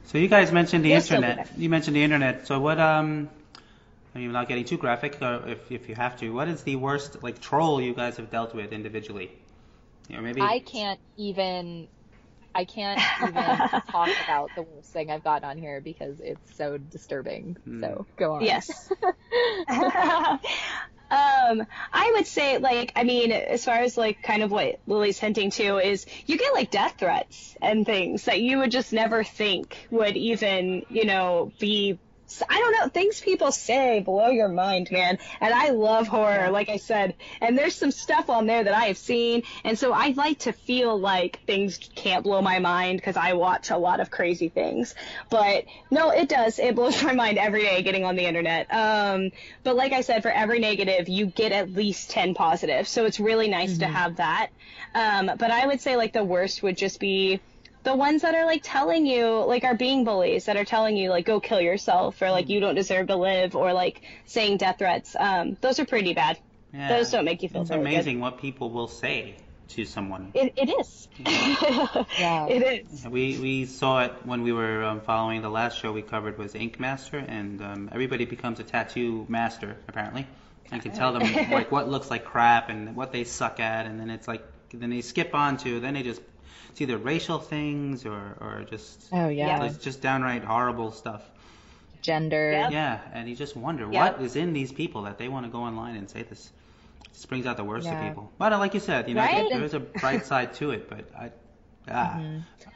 So you guys mentioned the internet. You mentioned the internet. So what? I mean, without getting too graphic, if you have to, what is the worst, like, troll you guys have dealt with individually? Maybe. I can't even talk about the worst thing I've got on here because it's so disturbing. So go on. Yes. I would say, like, I mean, as far as, like, kind of what Lily's hinting to is you get, like, death threats and things that you would just never think would even, be, I don't know, things people say blow your mind, man. And I love horror, like I said. And there's some stuff on there that I have seen. And so I like to feel like things can't blow my mind because I watch a lot of crazy things. But no, it does. It blows my mind every day getting on the internet. But like I said, for every negative, you get at least 10 positive. So it's really nice to have that. But I would say, like, the worst would just be the ones that are, like, telling you, like, are being bullies, that are telling you, like, go kill yourself, or, like, you don't deserve to live, or, like, saying death threats. Those are pretty bad. Yeah. Those don't make you feel very good. It's amazing what people will say. to someone. It is. Yeah. It is. We saw it when we were following the last show we covered was Ink Master, and everybody becomes a tattoo master apparently, and can tell them like what looks like crap and what they suck at, and then it's like then they skip on to then they just it's either racial things or just it's just downright horrible stuff. Gender. Yep. Yeah, and you just wonder what is in these people that they want to go online and say this. This brings out the worst of people. But like you said, Right? there is a bright side to it, but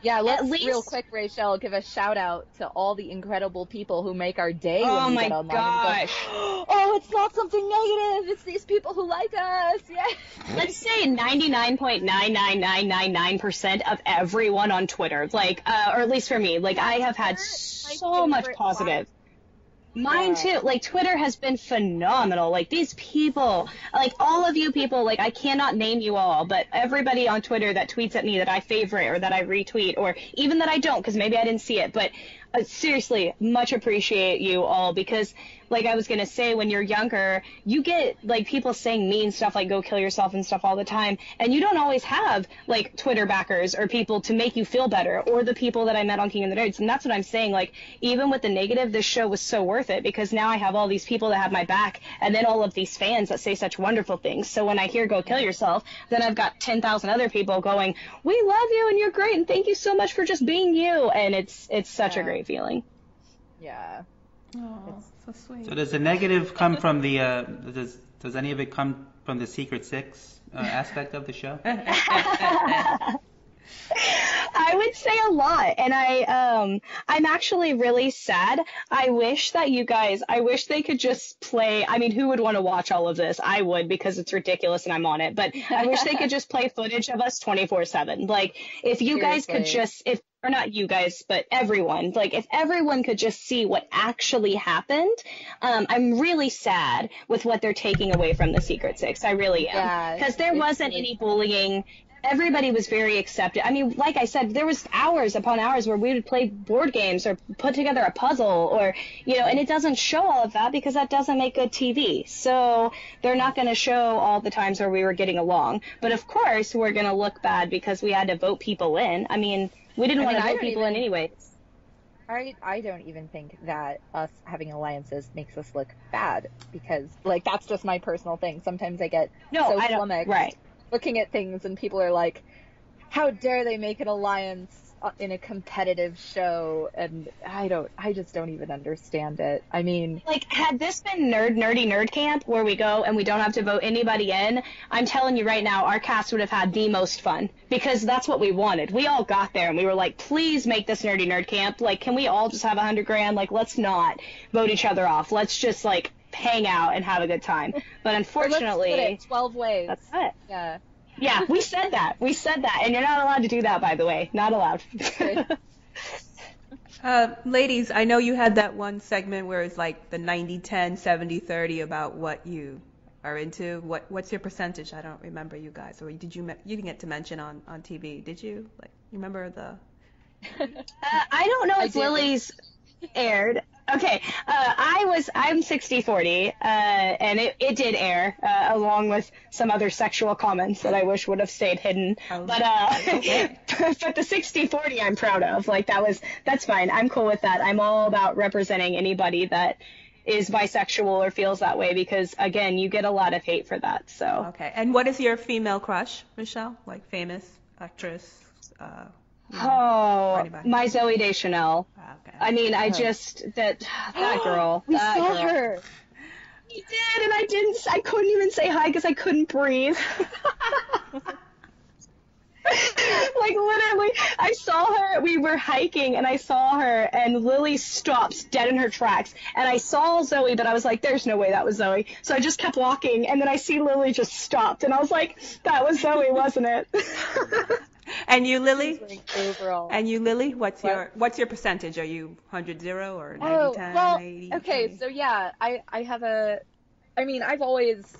Yeah, let's At least- real quick, Raychelle, give a shout out to all the incredible people who make our day Oh when we my get online. gosh. And go, oh, it's not something negative. It's these people who like us. Yeah. Let's say 99.99999% of everyone on Twitter, like, or at least for me, like, I have had so much positive. Mine too. Like, Twitter has been phenomenal. Like, these people, like, all of you people, like, I cannot name you all, but everybody on Twitter that tweets at me that I favorite or that I retweet or even that I don't because maybe I didn't see it, but seriously, much appreciate you all because, like I was going to say, when you're younger, you get, like, people saying mean stuff like go kill yourself and stuff all the time, and you don't always have, like, Twitter backers or people to make you feel better or the people that I met on King of the Nerds, and that's what I'm saying. Like, even with the negative, this show was so worth it because now I have all these people that have my back and then all of these fans that say such wonderful things. So when I hear go kill yourself, then I've got 10,000 other people going, we love you and you're great and thank you so much for just being you, and it's such a great feeling. Yeah. Oh, so sweet. So does the negative come from the does any of it come from the Secret Six aspect of the show? I would say a lot, and I'm actually really sad. I wish they could just play. I mean, who would want to watch all of this? I would, because it's ridiculous and I'm on it. But I wish they could just play footage of us 24/7. Like, if you guys could just, or not you guys, but everyone, like, if everyone could just see what actually happened. I'm really sad with what they're taking away from the Secret Six. I really am, because there wasn't any bullying. Everybody was very accepted. I mean, like I said, there was hours upon hours where we would play board games or put together a puzzle or, and it doesn't show all of that because that doesn't make good TV. So they're not going to show all the times where we were getting along. But of course, we're going to look bad because we had to vote people in. I mean, we didn't want to vote people in anyway. I don't even think that us having alliances makes us look bad because, like, that's just my personal thing. Sometimes I get flummoxed looking at things and people are like, how dare they make an alliance in a competitive show? And I just don't even understand it. I mean, like, had this been nerdy nerd camp where we go and we don't have to vote anybody in, I'm telling you right now, our cast would have had the most fun because that's what we wanted. We all got there and we were like, please make this nerdy nerd camp. Like, can we all just have $100,000? Like, let's not vote each other off. Let's just, like, hang out and have a good time. But unfortunately, let's split it 12 ways. That's it. Yeah. Yeah, we said that, and you're not allowed to do that, by the way. Not allowed. Ladies, I know you had that one segment where it's like the 90-10, 70-30 about what you are into. What's your percentage? I don't remember, you guys. Or you didn't get to mention on TV, did you? Like, you remember the? I don't know if Lily's aired. Okay, I'm 60-40, and it did air, along with some other sexual comments that I wish would have stayed hidden. But the 60-40 I'm proud of. Like, that's fine. I'm cool with that. I'm all about representing anybody that is bisexual or feels that way because, again, you get a lot of hate for that, so. Okay, and what is your female crush, Raychelle? Like, famous actress? My Zooey Deschanel. Okay. I mean, I just, that girl. We saw her. We did, and I couldn't even say hi because I couldn't breathe. Like, literally, I saw her, we were hiking, and I saw her, and Lily stops dead in her tracks, and I saw Zoe, but I was like, there's no way that was Zoe, so I just kept walking, and then I see Lily just stopped, and I was like, that was Zoe, wasn't it? And you, Lily? Overall. And you, Lily? What's your percentage? Are you 100-0 or 90-10, 80? Okay, so yeah, I've always,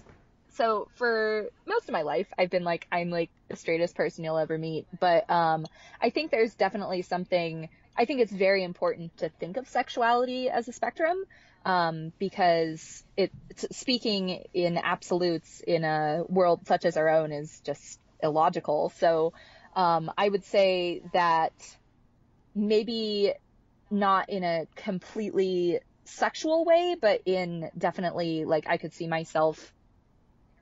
so for most of my life, I've been like, I'm like the straightest person you'll ever meet, but I think there's definitely something, I think it's very important to think of sexuality as a spectrum, because it's speaking in absolutes in a world such as our own is just illogical. So I would say that maybe not in a completely sexual way, but in definitely like I could see myself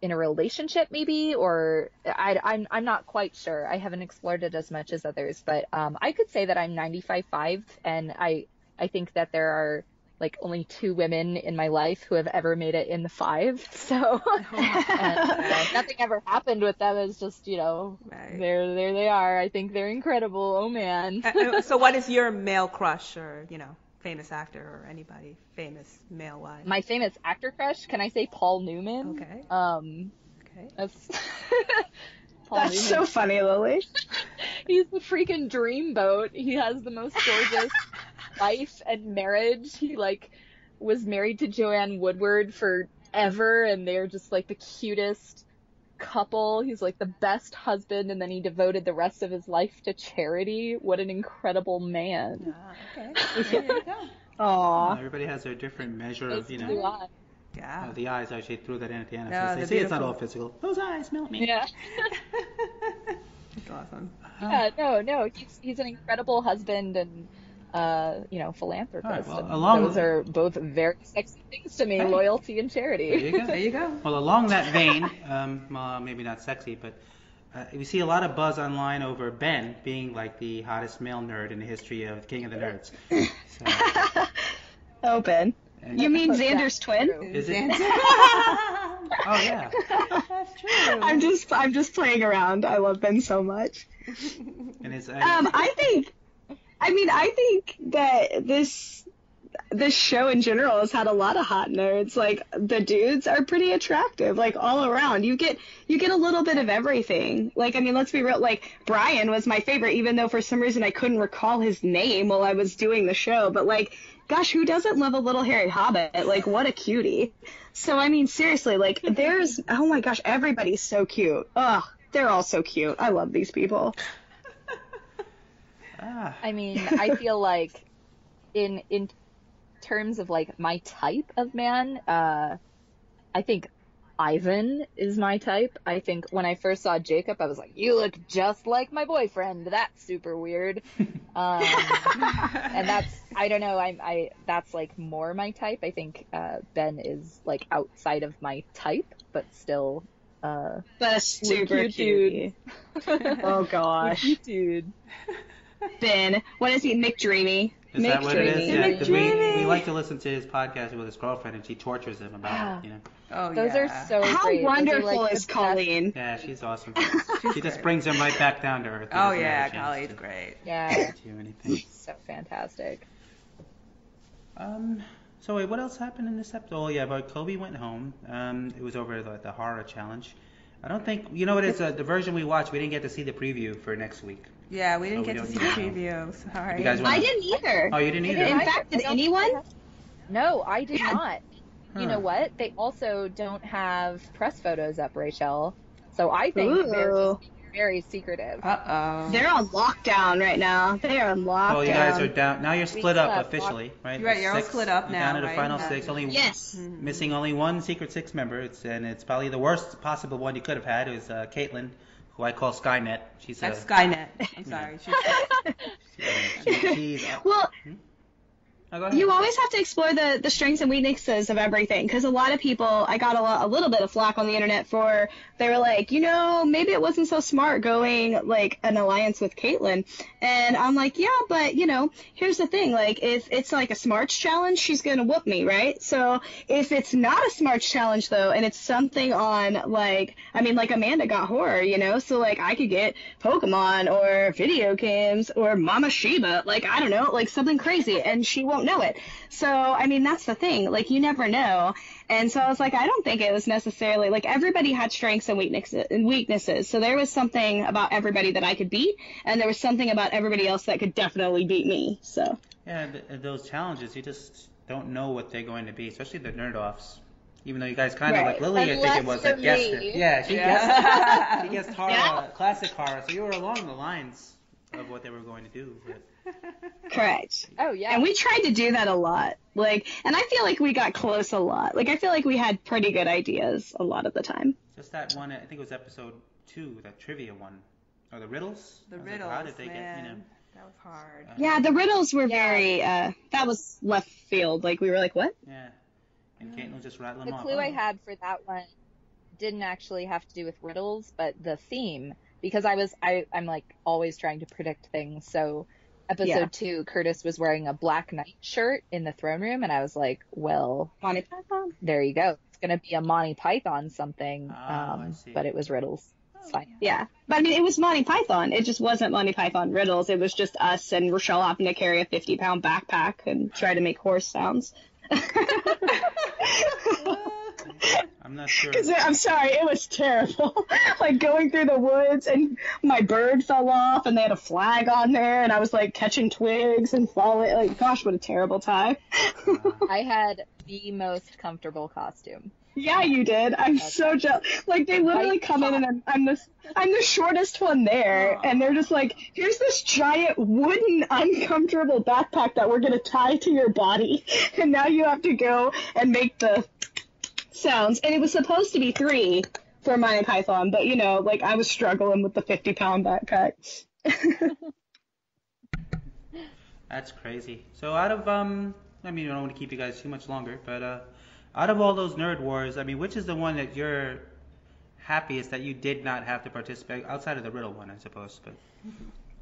in a relationship maybe, or I'm not quite sure. I haven't explored it as much as others, but I could say that I'm 95/5, and I think that there are like only 2 women in my life who have ever made it in the 5. So and, nothing ever happened with them. It's just, you know, Right. there they are. I think they're incredible. Oh man. So what is your male crush, or, you know, famous actor or anybody famous male-wise? My famous actor crush, can I say Paul Newman? Okay. Okay. That's Paul That's Newman. so funny, Lily. He's the freaking dreamboat. He has the most gorgeous life and marriage. He like was married to Joanne Woodward forever, and they're just like the cutest couple. He's like the best husband, and then he devoted the rest of his life to charity. What an incredible man. Okay. There you go. Aw. Everybody has their different measure Those of, you blue know, eyes. Yeah. the eyes. Actually threw that in at the end. No, So they're see, it's not beautiful. all physical. Those eyes melt me. Yeah. That's awesome. Yeah, no, he's an incredible husband and you know, philanthropist. All right, well, and along- those are both very sexy things to me, Hey. loyalty and charity. There you go. There you go. Well, along that vein, well, maybe not sexy, but we see a lot of buzz online over Ben being like the hottest male nerd in the history of King of the Nerds. So, Oh, Ben. and- You mean That's Xander's twin? true. Is it? Oh yeah. That's true. I'm just playing around. I love Ben so much. And it's I think that this show in general has had a lot of hot nerds. Like, the dudes are pretty attractive, like, all around. You get a little bit of everything. Like, I mean, let's be real. Like, Brian was my favorite, even though for some reason I couldn't recall his name while I was doing the show. But, like, gosh, who doesn't love a little hairy hobbit? Like, what a cutie. So, I mean, seriously, like, oh my gosh, everybody's so cute. Ugh, they're all so cute. I love these people. I mean, I feel like in terms of like my type of man, I think Ivan is my type. I think when I first saw Jacob, I was like, you look just like my boyfriend. That's super weird. And that's, I don't know, that's like more my type. I think Ben is like outside of my type, but still But a super cute cutie. Oh gosh. dude. Ben, what is he? McDreamy. Is that what it is? Yeah, McDreamy. 'cause we like to listen to his podcast with his girlfriend, and she tortures him about it, you know. Oh, Those yeah. are so How great. Those are, wonderful like, is the best. Colleen? Yeah, she's awesome. She just brings him right back down to earth. He Oh, doesn't yeah, have a chance Colleen's to great. Yeah, do anything. so fantastic. So wait, what else happened in this episode? Oh yeah, but Kobe went home. It was over the horror challenge. I don't think, you know what, it's the version we watched. We didn't get to see the preview for next week. Yeah, we didn't Oh, we get to don't see the need to preview. Sorry. You guys want- I didn't either. Oh, you didn't either. In fact, did anyone? No, I did Yeah. not. You know Huh. what? They also don't have press photos up, Raychelle. So I think they're Ooh. just very secretive. Uh-oh. They're on lockdown right now. They are on lockdown. Oh, you guys are down. Now you're split up have officially, right? Right, you're all 6, split up you're now, down to the right? final Yeah. 6. Only Yes. missing only one Secret Six member. It's probably the worst possible one you could have had. It was Caitlin, who I call Skynet. She's That's Skynet. I'm sorry. she's Well, oh, go ahead. you always have to explore the strengths and weaknesses of everything, because a lot of people, I got a little bit of flack on the internet for, they were like, you know, maybe it wasn't so smart going like an alliance with Caitlyn, and I'm like, yeah, but you know, here's the thing, like, if it's like a smarts challenge, she's gonna whoop me, right? So if it's not a smarts challenge though, and it's something on like, I mean, like Amanda got horror, you know, so like I could get Pokemon or video games or Mama Shiba, like I don't know, like something crazy, and she won't know it. So I mean, that's the thing, like you never know. And so I was like, I don't think it was necessarily like, everybody had strengths and weaknesses. So there was something about everybody that I could beat, and there was something about everybody else that could definitely beat me. So Yeah, those challenges, you just don't know what they're going to be, especially the nerd offs. Even though you guys kind of Right. like Lily, I think it Unless was for like guessed me. it. Yeah, she guessed. She guessed horror, Yeah. classic horror. So you were along the lines of what they were going to do. But correct. Oh, yeah. And we tried to do that a lot. Like, and I feel like we got close a lot. Like, I feel like we had pretty good ideas a lot of the time. just that one, I think it was episode 2, that trivia one, or the riddles. The I was like, riddles, how did they man. get, That was hard. Yeah, the riddles were very, that was left field. Like, we were like, what? Yeah. And Caitlin was just rattling The them off. clue I had for that one didn't actually have to do with riddles, but the theme, because I'm like always trying to predict things. So episode 2, Curtis was wearing a Black Knight shirt in the throne room, and I was like, well, Monty Python? there you go. It's going to be a Monty Python something, I see. but it was riddles. It's fine. Yeah. But I mean, it was Monty Python. It just wasn't Monty Python riddles. It was just us and Raychelle having to carry a 50-pound backpack and try to make horse sounds. I'm not sure. I'm sorry, it was terrible. Like going through the woods and my bird fell off and they had a flag on there and I was like catching twigs and falling. Like, gosh, what a terrible time. I had the most comfortable costume. Yeah, you did. I'm so jealous. Like they literally come in and I'm the shortest one there, and they're just like, here's this giant wooden uncomfortable backpack that we're gonna tie to your body, and now you have to go and make the sounds. And it was supposed to be 3 for Monty Python, but like I was struggling with the 50-pound backpack. That's crazy. So out of I mean, I don't want to keep you guys too much longer, but out of all those Nerd Wars, I mean, which is the one that you're happiest that you did not have to participate, outside of the riddle one, I suppose, but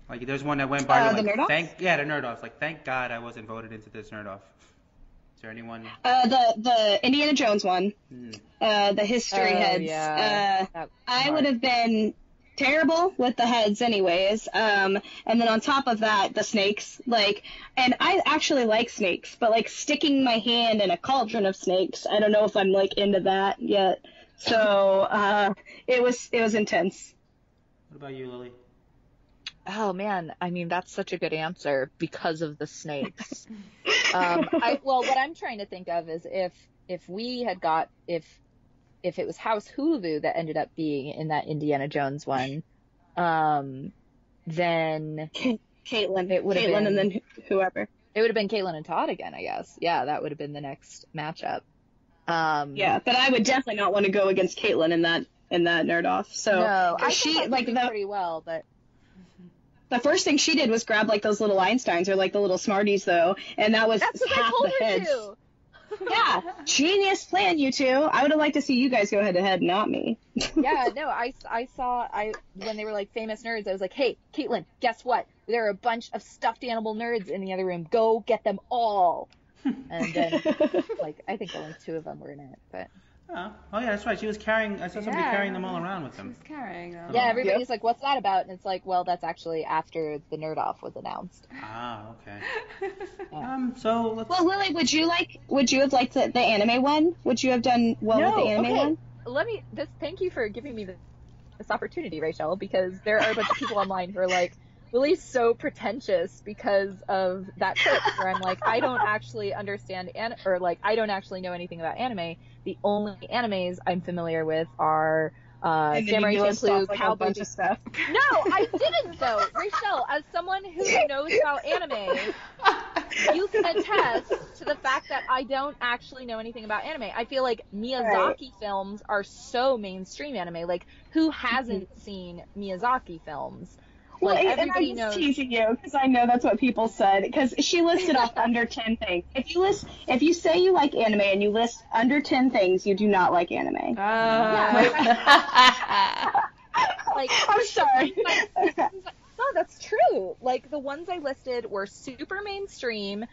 like there's one that went by, you're the like, Nerd-Offs? the Nerd-Offs, like thank God I wasn't voted into this Nerd-Off. Is there anyone? The Indiana Jones one, the history heads. Yeah. I would have been terrible with the heads anyways. And then on top of that, the snakes, like, and I actually like snakes, but like sticking my hand in a cauldron of snakes, I don't know if I'm like into that yet. So, it was intense. What about you, Lily? Oh man, I mean that's such a good answer because of the snakes. What I'm trying to think of is if we had got if it was House Hulu that ended up being in that Indiana Jones one, then Caitlin. It would have been, and then whoever. It would have been Caitlin and Todd again, I guess. Yeah, that would have been the next matchup. Yeah, but I would definitely not want to go against Caitlin in that Nerd-Off. So no, I she think like pretty well, but the first thing she did was grab like those little Einsteins or like the little Smarties though, and that was that's what half I told the her heads. to. Yeah, genius plan, you two. I would have liked to see you guys go head to head, not me. Yeah, no, I saw when they were like famous nerds, I was like, hey, Caitlin, guess what? There are a bunch of stuffed animal nerds in the other room. Go get them all. And then, like, I think only 2 of them were in it, but. Oh yeah, that's right. She was carrying. I saw somebody carrying them all around with them. She was carrying them. Yeah, everybody's like, what's that about? And it's like, well, that's actually after the Nerd-Off was announced. Ah, okay. Yeah. So let's. Well, Lily, would you have liked the anime one? Would you have done well with the anime one? Thank you for giving me this opportunity, Raychelle, because there are a bunch of people online who are like, Lily's so pretentious because of that clip where I'm like, I don't actually understand I don't actually know anything about anime. The only animes I'm familiar with are Samurai Champloo, Cowboy bunch of stuff. No, I didn't though. Raychelle, as someone who knows about anime, you can attest to the fact that I don't actually know anything about anime. I feel like Miyazaki films are so mainstream anime. Like, who hasn't seen Miyazaki films? Well, Like, and everybody I'm knows. just teasing you because I know that's what people said. Because she listed off under 10 things. If you say you like anime and you list under 10 things, you do not like anime. Like, I'm sorry. No, that's true. Like, the ones I listed were super mainstream.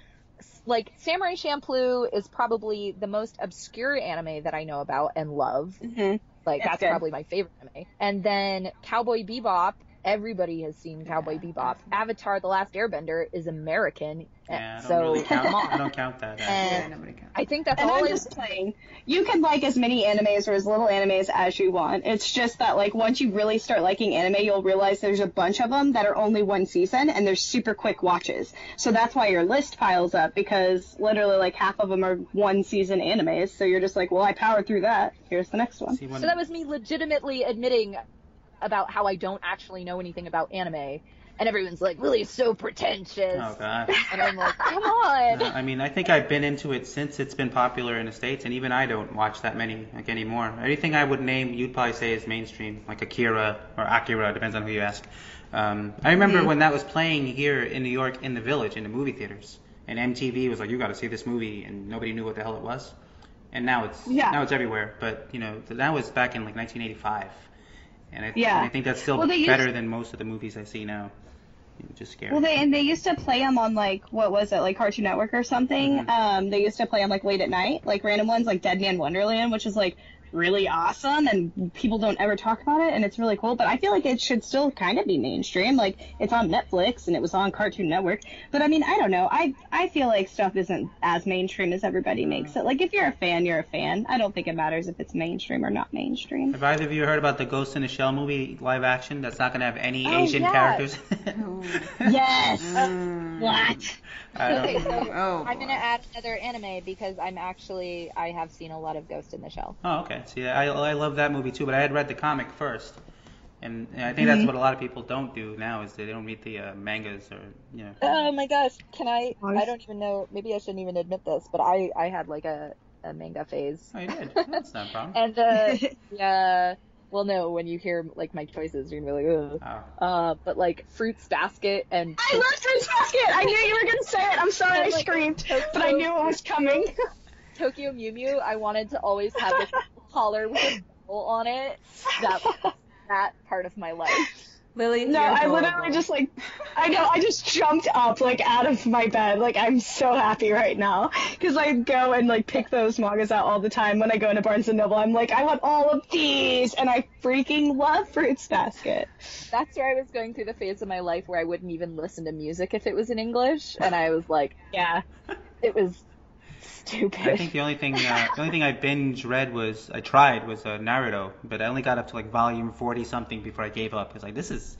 Like, Samurai Champloo is probably the most obscure anime that I know about and love. Mm-hmm. Like, that's good. probably my favorite anime. And then Cowboy Bebop. Everybody has seen Cowboy Bebop. Avatar: The Last Airbender is American, Yeah, I don't so really count. come on. I don't count that. And nobody counts. I think that's And all I'm just playing. You can like as many animes or as little animes as you want. It's just that like once you really start liking anime, you'll realize there's a bunch of them that are only one season and they're super quick watches. So that's why your list piles up, because literally like half of them are one season animes. So you're just like, well, I powered through that. Here's the next one. So that was me legitimately admitting about how I don't actually know anything about anime. And everyone's like, Lily's so pretentious. Oh, God. And I'm like, come on. I mean, I think I've been into it since it's been popular in the States, and even I don't watch that many anymore. Anything I would name, you'd probably say is mainstream, like Akira or Akira, depends on who you ask. I remember when that was playing here in New York in the Village, in the movie theaters, and MTV was like, you got to see this movie, and nobody knew what the hell it was. And now it's everywhere. But that was back in like 1985, and I think that's still better than most of the movies I see now. Just scary. Well, they used to play them on, like, what was it, like Cartoon Network or something. They used to play them, like, late at night, like random ones, like Dead Man Wonderland, which is, like, really awesome, and people don't ever talk about it, and it's really cool. But I feel like it should still kind of be mainstream. Like, it's on Netflix, and it was on Cartoon Network. But, I mean, I don't know. I feel like stuff isn't as mainstream as everybody makes it. Like, if you're a fan, you're a fan. I don't think it matters if it's mainstream or not mainstream. Have either of you heard about the Ghost in the Shell movie, live action, that's not going to have any Asian characters? Yes! What? Okay, so I'm going to add another anime because I have seen a lot of Ghost in the Shell. Oh, okay. See, I love that movie too, but I had read the comic first. And I think that's what a lot of people don't do now, is they don't read the mangas or, Oh my gosh, I don't even know, maybe I shouldn't even admit this, but I had like a manga phase. Oh, you did? That's not a problem. And, yeah, well, no, when you hear, like, my choices, you're going to be like, ugh. Oh. But, like, Fruits Basket and... I love Fruits Basket! I knew you were going to say it! I'm sorry I screamed, but I knew it was coming. Tokyo Mew Mew, I wanted to always have this collar with a bowl on it. That part of my life. Lily, no, I literally just I just jumped up like out of my bed. Like, I'm so happy right now because I go and like pick those mangas out all the time when I go into Barnes & Noble. I'm like, I want all of these, and I freaking love Fruits Basket. That's where I was going through the phase of my life where I wouldn't even listen to music if it was in English, and I was like, yeah, it was stupid. I think the only thing I binge read was Naruto, but I only got up to like volume 40 something before I gave up because like this is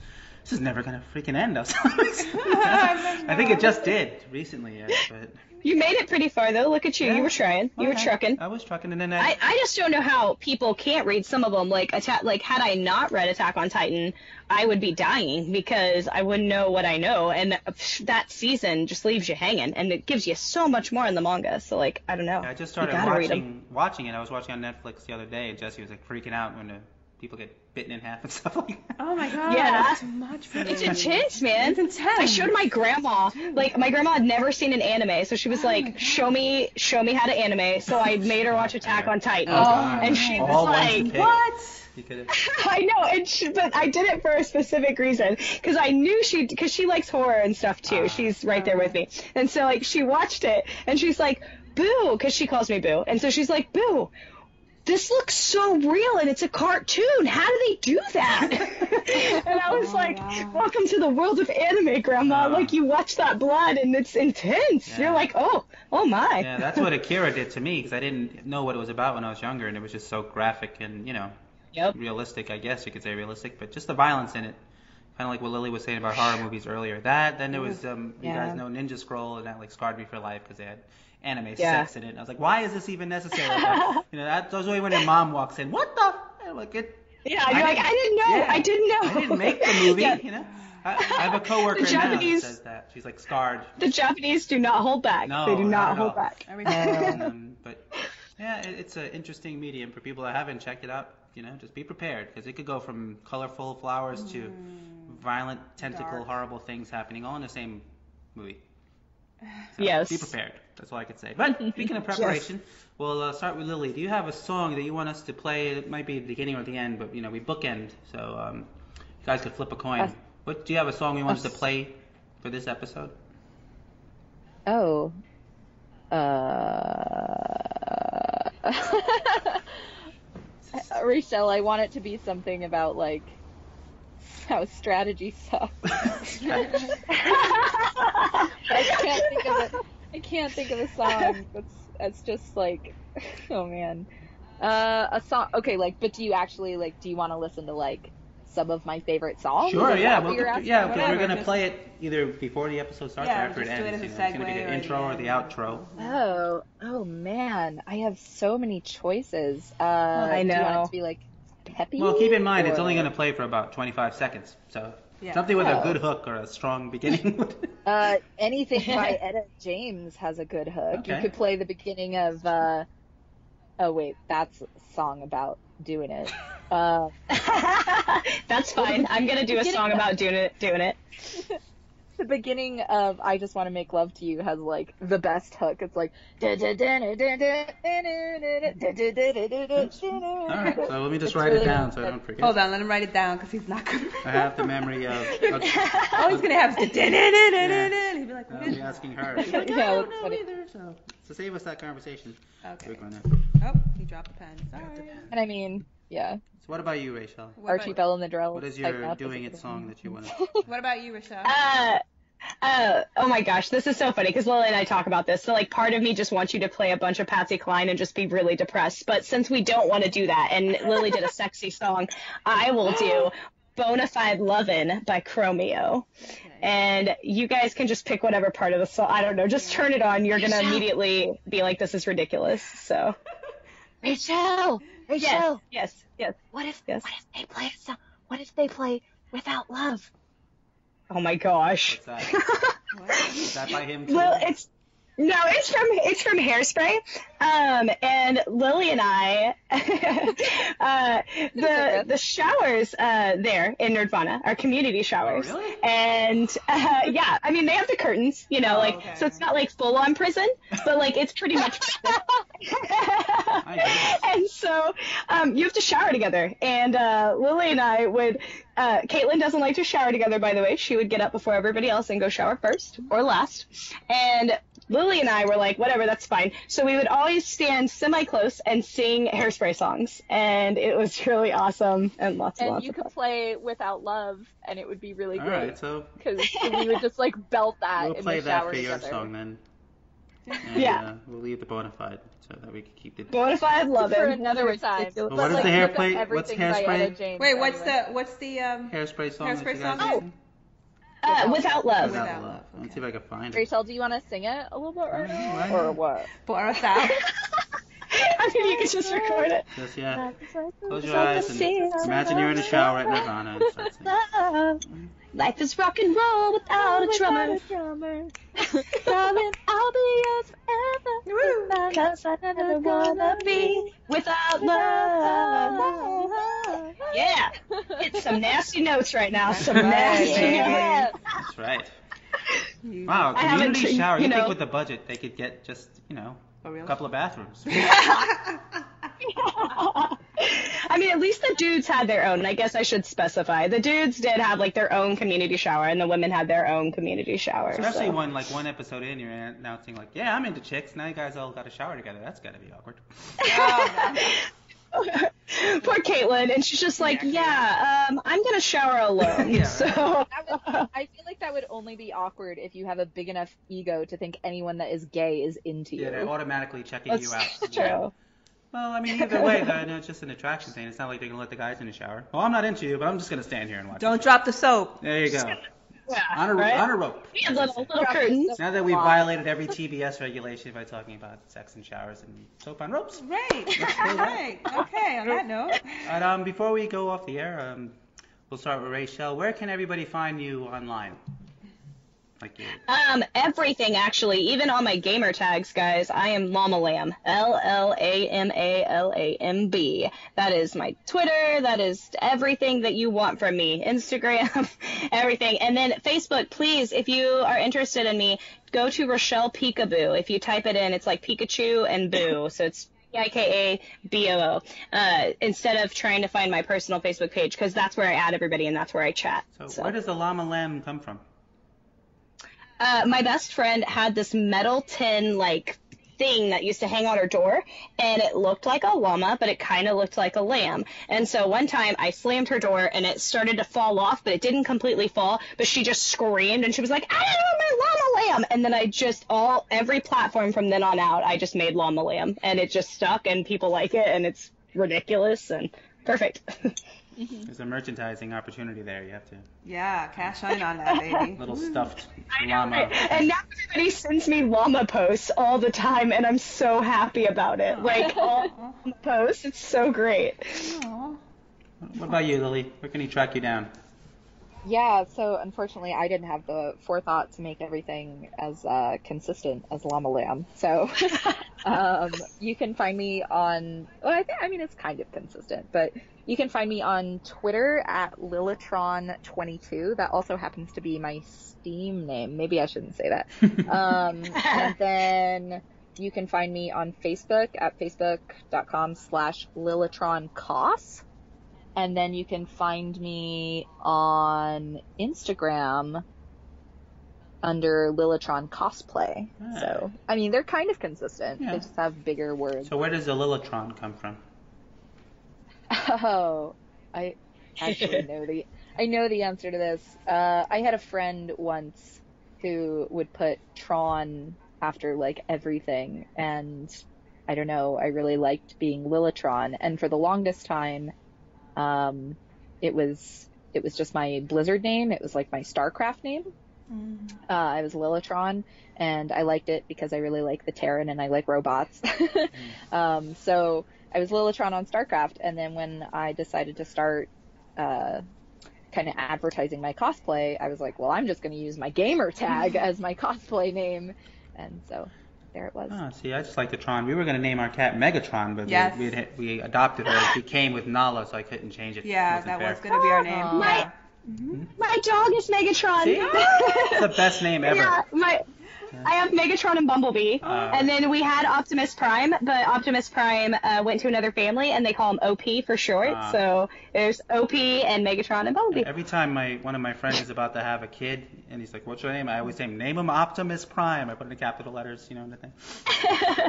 never gonna freaking end. I think it just did recently, but you made it pretty far though. Look at you, you were trying, you were trucking. I was trucking, and then I just don't know how people can't read some of them. Like had I not read Attack on Titan, I would be dying because I wouldn't know what I know, and that season just leaves you hanging, and it gives you so much more in the manga. So like, I don't know. Yeah, I just started watching it. I was watching on Netflix the other day, and Jesse was like freaking out when the people get bitten in half and stuff like that. Oh my god. Yeah. That's too much for me. It's intense, man. It's intense. I showed my grandma. Like, my grandma had never seen an anime, so she was like, show me how to anime. So I made her watch Attack on Titan. And she was like, what? I know, but I did it for a specific reason, because I knew because she likes horror and stuff too. She's right there with me. And so, like, she watched it, and she's like, Boo, because she calls me Boo. And so she's like, Boo, this looks so real, and it's a cartoon. How do they do that? And I was like, welcome to the world of anime, Grandma. Like, you watch that blood, and it's intense. Yeah. You're like, oh my. Yeah, that's what Akira did to me, because I didn't know what it was about when I was younger, and it was just so graphic and, realistic, I guess you could say realistic, but just the violence in it. Kind of like what Lily was saying about horror movies earlier. Then there was, you guys know Ninja Scroll, and that, like, scarred me for life, because they had anime sex in it. And I was like, why is this even necessary? Like, that's always when your mom walks in. What the? Like it. Yeah, you're like, I didn't know. Yeah, I didn't know. I didn't make the movie. I have a coworker now that says that. She's like scarred. The Japanese do not hold back. No, they do not hold back. But yeah, it's an interesting medium for people that haven't checked it out. Just be prepared, because it could go from colorful flowers to violent, tentacle, horrible things happening all in the same movie. So yes. Be prepared. That's all I could say. But speaking of preparation, we'll start with Lily. Do you have a song that you want us to play? It might be the beginning or the end, but we bookend, so you guys could flip a coin. Do you have a song you want us to play for this episode? Oh. Raychelle, I want it to be something about like how strategy sucks. I can't think of a song that's just like, oh man, a song. Okay, like, but do you want to listen to like some of my favorite songs? Sure, yeah, because we're gonna play it either before the episode starts or after it ends. It's gonna be the intro or the outro. Oh man, I have so many choices. I know. Do you want it to be like peppy? Well, keep in mind it's only gonna play for about 25 seconds, so Yeah. Something with a good hook or a strong beginning. Anything by Etta James has a good hook. Okay. You could play the beginning of. Oh wait, that's a song about doing it. That's fine. I'm gonna do a song about doing it. The beginning of I Just Want to Make Love to You has like the best hook. It's like. Alright, so let me just write it down so I don't forget. Hold on, let him write it down because he's not going to. I have the memory of. Oh, he's going to have to. He'll be like, I'll be asking her. Yeah, I don't that's know funny. either, so save us that conversation. Okay. We're gonna- Oh, he dropped the pen. Sorry. And I mean, yeah. So what about you, Raychelle? Archie Bell and the Drells. What is type your up doing is it song that you want to? What about you, Raychelle? Oh my gosh, this is so funny because Lily and I talk about this. So like part of me just wants you to play a bunch of Patsy Cline and just be really depressed. But since we don't want to do that and Lily did a sexy song, I will do Bonafide Lovin' by Chromeo. And you guys can just pick whatever part of the song. I don't know, just turn it on. You're going to immediately be like, this is ridiculous. So. Rachel! Yes. What if they play a song? What if they play Without Love? Oh my gosh. What's that? Is that by him too? Well, it's from Hairspray. And Lily and I, the showers there in Nerdvana are community showers. Oh, really? And yeah, I mean they have the curtains, so it's not like full on prison, but like it's pretty much prison. And so you have to shower together. And Lily and I would. Caitlin doesn't like to shower together, by the way. She would get up before everybody else and go shower first or last. And Lily and I were like, whatever, that's fine. So we would always stand semi-close and sing Hairspray songs. And it was really awesome and lots And of you fun. could play Without Love, and it would be really All great. right, so Because we would just like belt that we'll in play the that shower for your together. song then. And, Yeah. We'll leave the Bonafide so that we can keep it. Bonafide love For it. another time. ridiculous. What is the Hairspray? What's Hairspray? Wait, what's the Hairspray song that Hairspray you guys song? sing? Without Love. Without Love. Let's see if I can find it. Rachel, do you want to sing it a little bit right now? Why Or not? what? for us out? I mean, you could just record it. Just, yeah. Close your eyes and imagine you're in a shower at Nirvana and start singing. Life is rock and roll without a drummer. Darling, I'll be yours forever. Cause I never wanna be without love. Yeah. It's some nasty notes right now. Some nasty notes. That's right. Wow, I haven't community seen- shower. You you think know- with the budget they could get just, a real? couple of bathrooms. I mean, at least the dudes had their own. I guess I should specify. The dudes did have like their own community shower, and the women had their own community shower. Especially so. when one episode in, you're announcing like, yeah, I'm into chicks. Now you guys all got a shower together. That's gotta be awkward. Poor Caitlin, and she's just like, I'm gonna shower alone. Yeah, so I feel like that would only be awkward if you have a big enough ego to think anyone that is gay is into Yeah, you. they're automatically checking that's you out. true. Yeah. Well, I mean, either way, it's just an attraction thing. It's not like they're gonna let the guys in the shower. Well, I'm not into you, but I'm just gonna stand here and watch. Don't drop the soap. There you go. Yeah, On a rope. We had little curtains. Now that we've violated every TBS regulation by talking about sex in showers and soap on ropes. Right. Right. Okay. On that note. And, before we go off the air, we'll start with Raychelle. Where can everybody find you online? Like you. Everything actually, even on my gamer tags, guys. I am Llama Lamb, LLAMALAMB. That is my Twitter. That is everything that you want from me. Instagram, everything. And then Facebook, please, if you are interested in me, go to Raychelle Peekaboo. If you type it in, it's like Pikachu and Boo. So it's Pikaboo. Instead of trying to find my personal Facebook page, because that's where I add everybody and that's where I chat. So where does the llama lamb come from? My best friend had this metal tin thing that used to hang on her door, and it looked like a llama, but it kind of looked like a lamb. And so one time I slammed her door and it started to fall off, but it didn't completely fall, but she just screamed and she was like, I don't know my llama lamb. And then I just every platform from then on out, I just made llama lamb, and it just stuck and people like it, and it's ridiculous and perfect. There's a merchandising opportunity there. You have to. Yeah, cash in on that, baby. Little stuffed llama. And now everybody sends me llama posts all the time, and I'm so happy about it. All llama posts, it's so great. Aw. What about you, Lily? Where can he track you down? Yeah, so unfortunately I didn't have the forethought to make everything as consistent as Llama Lamb. So you can find me on, well, I mean, it's kind of consistent, but you can find me on Twitter at Lilitron22. That also happens to be my Steam name. Maybe I shouldn't say that. And then you can find me on Facebook at facebook.com/LilitronCos. And then you can find me on Instagram under Lilitron Cosplay. Ah. So, I mean, they're kind of consistent. Yeah. They just have bigger words. So where does the Lilitron come from? Oh, I actually know the answer to this. I had a friend once who would put Tron after like everything, and I don't know, I really liked being Lilitron, and for the longest time, it was just my Blizzard name. It was like my StarCraft name. I was Lilitron, and I liked it because I really like the Terran and I like robots. So I was Lilitron on StarCraft, and then when I decided to start kind of advertising my cosplay, I was like, well, I'm just going to use my gamer tag as my cosplay name, and so there it was. Oh, see, I just like the Tron. We were going to name our cat Megatron, but Yes. we adopted her. She came with Nala, so I couldn't change it. Yeah, Wasn't that fair. was going to be our name. Aw. Yeah. My dog is Megatron. See? It's the best name ever. Yeah, I have Megatron and Bumblebee, and then we had Optimus Prime, but Optimus Prime went to another family, and they call him OP for short. So there's OP and Megatron and Bumblebee. Every time one of my friends is about to have a kid, and he's like, "What's your name?" I always say, "Name him Optimus Prime." I put it in capital letters, and the thing.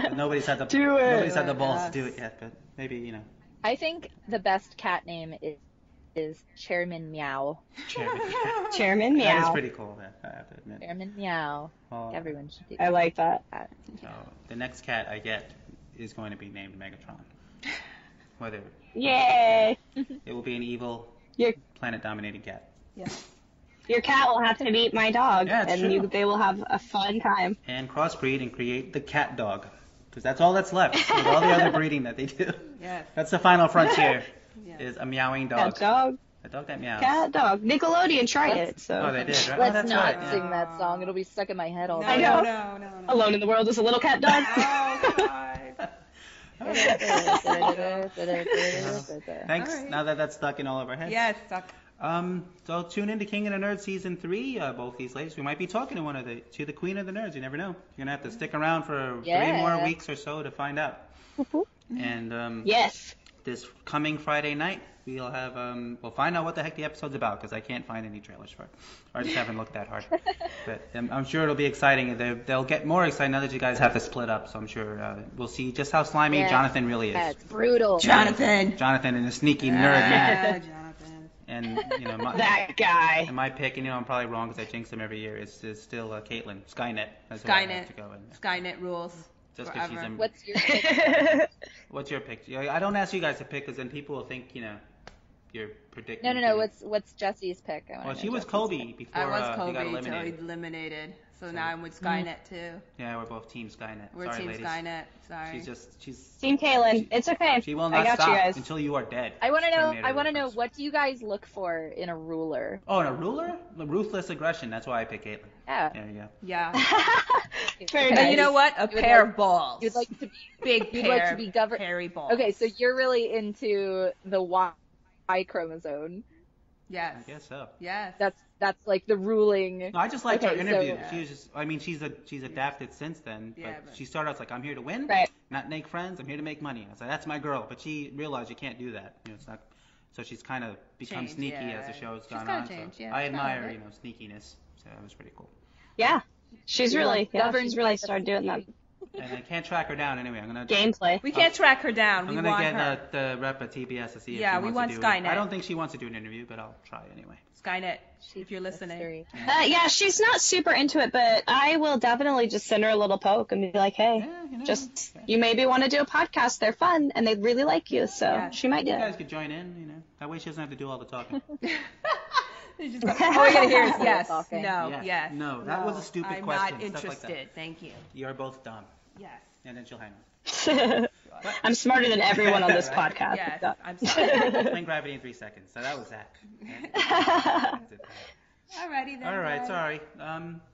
But nobody's had the balls to do it yet, but maybe I think the best cat name is Chairman Meow. Chairman Meow. That is pretty cool. I have to admit. Chairman Meow. Oh, Everyone should do I like that. So the next cat I get is going to be named Megatron. Whether Yay! it will be an evil, Your planet-dominating cat. your cat will have to meet my dog, Yeah, it's and true. they will have a fun time. And crossbreed and create the cat dog. Because that's all that's left with all the other breeding that they do. Yes. That's the final frontier, Yeah. is a meowing Cat dog. dog, A dog that meows. cat dog. Nickelodeon tried it, so. Oh, they did, right? Oh, Let's that's not right. Yeah. sing that song. It'll be stuck in my head all No, day. I know. no. Alone in the World is a little cat dog. Oh, God. Thanks. All right. Now that that's stuck in all of our heads. Yes, stuck. So tune in to King of the Nerds Season 3. Both these ladies, we might be talking to the Queen of the Nerds. You never know. You're going to have to stick around for 3 more weeks or so to find out. And Yes. this coming Friday night, we'll find out what the heck the episode's about, because I can't find any trailers for it. Or I just haven't looked that hard. But I'm sure it'll be exciting. They'll get more exciting now that you guys have to split up. So I'm sure we'll see just how slimy Jonathan really is. Yeah, it's brutal. Jonathan Jonathan and a sneaky nerd man. Jonathan. And That guy. and my pick, and I'm probably wrong because I jinx him every year, is still Caitlyn. Skynet. That's who I have Skynet. to go in. Skynet rules. Just because she's forever. a... What's your pick? What's your pick? I don't ask you guys to pick, because then people will think, you're predicting. No. What's Jesse's pick? I wanna Well, know she was Jesse's Kobe pick. before I was he got Kobe until eliminated. he eliminated. So now I'm with Skynet too. Yeah, we're both Team Skynet. We're Sorry, Team ladies. Skynet. Sorry. She's Team Kaylin. It's okay. she will I not got stop you guys. until you are dead. I want to know. Terminator I want to know, reference. what do you guys look for in a ruler? Oh, and a ruler? The ruthless aggression. That's why I pick Caitlyn. Yeah. There you go. Yeah. Very But nice. you know what? A You would pair like- of balls. You'd like to be big you'd pair like to be governed. hairy balls. Okay, so you're really into the Y chromosome. Yes. I guess so. Yes. That's like the ruling. No, I just liked her Okay, so- interview. Yeah. She was just, I mean, she's adapted since then. Yeah, but but- she started out like, I'm here to win, Right. not make friends. I'm here to make money. I was like, that's my girl. But she realized you can't do that. It's not. So she's kind of become Changed, sneaky yeah. as the show's She's gone kinda on. changed, So yeah. I She's admire, kinda- sneakiness. So it was pretty cool. Yeah. She's You're really, like yeah, governed she's by really the started doing that. And I can't track her down anyway. I'm gonna Gameplay. We can't track her down. I'm We gonna want get her. the rep at TBS to see if Yeah, she we wants want to do. Skynet. I don't think she wants to do an interview, but I'll try anyway. Skynet, if you're listening. Mystery. Yeah, she's not super into it, but I will definitely just send her a little poke and be like, hey, Yeah, you maybe want to do a podcast. They're fun and they really like you, so Yeah. she might do You guys it. could join in. That way she doesn't have to do all the talking. All you're gonna hear is yes, Talking. no, yes. No, that was a stupid I'm question. not Stuff like that. interested. Thank you. You're both dumb. Yes. And then she'll hang up. I'm smarter than everyone on this podcast. Yes, So. I'm sorry. Explain gravity in 3 seconds. So that was that. Alrighty then. All right, guys. sorry.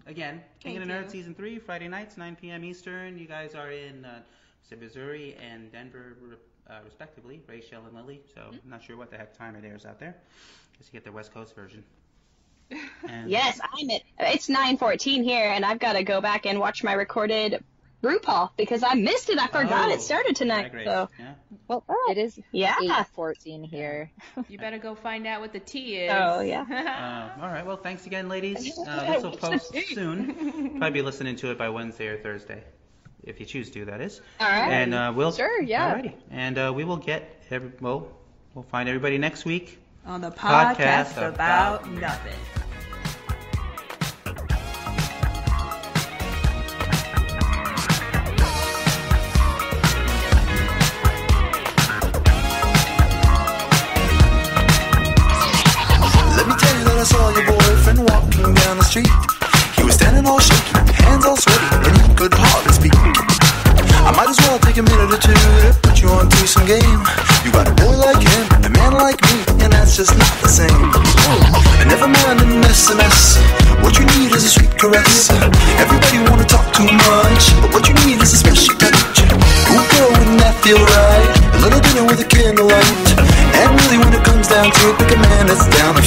Again, King of the Thank Nerds you. Season 3, Friday nights, 9 p.m. Eastern. You guys are in Missouri and Denver, respectively, Raychelle and Lily. So I'm not sure what the heck time it airs out there. Guess you get the West Coast version. And, Yes, it's 9:14 here, and I've got to go back and watch my recorded RuPaul because I missed it. I forgot it started tonight. Great. So, Yeah. Well, it is Yeah. 8:14 here. You better go find out what the tea is. oh yeah. All right. Well, thanks again, ladies. This will post soon. Probably be listening to it by Wednesday or Thursday, if you choose to. That is. All right. And we'll. Sure, yeah. Alrighty. And we will get we'll find everybody next week. On the Podcast podcast about nothing. Let me tell you that I saw your boyfriend walking down the street. He was standing all shaky, hands all sweaty, and he could hardly speak. I might as well take a minute or two to put you onto some game. You got a boy like him, a man like me, and that's just not the same. And never mind an SMS, what you need is a sweet caress. Everybody wanna talk too much, but what you need is a special touch. Ooh girl, wouldn't that feel right? A little dinner with a candlelight. And really when it comes down to it, pick a man that's down to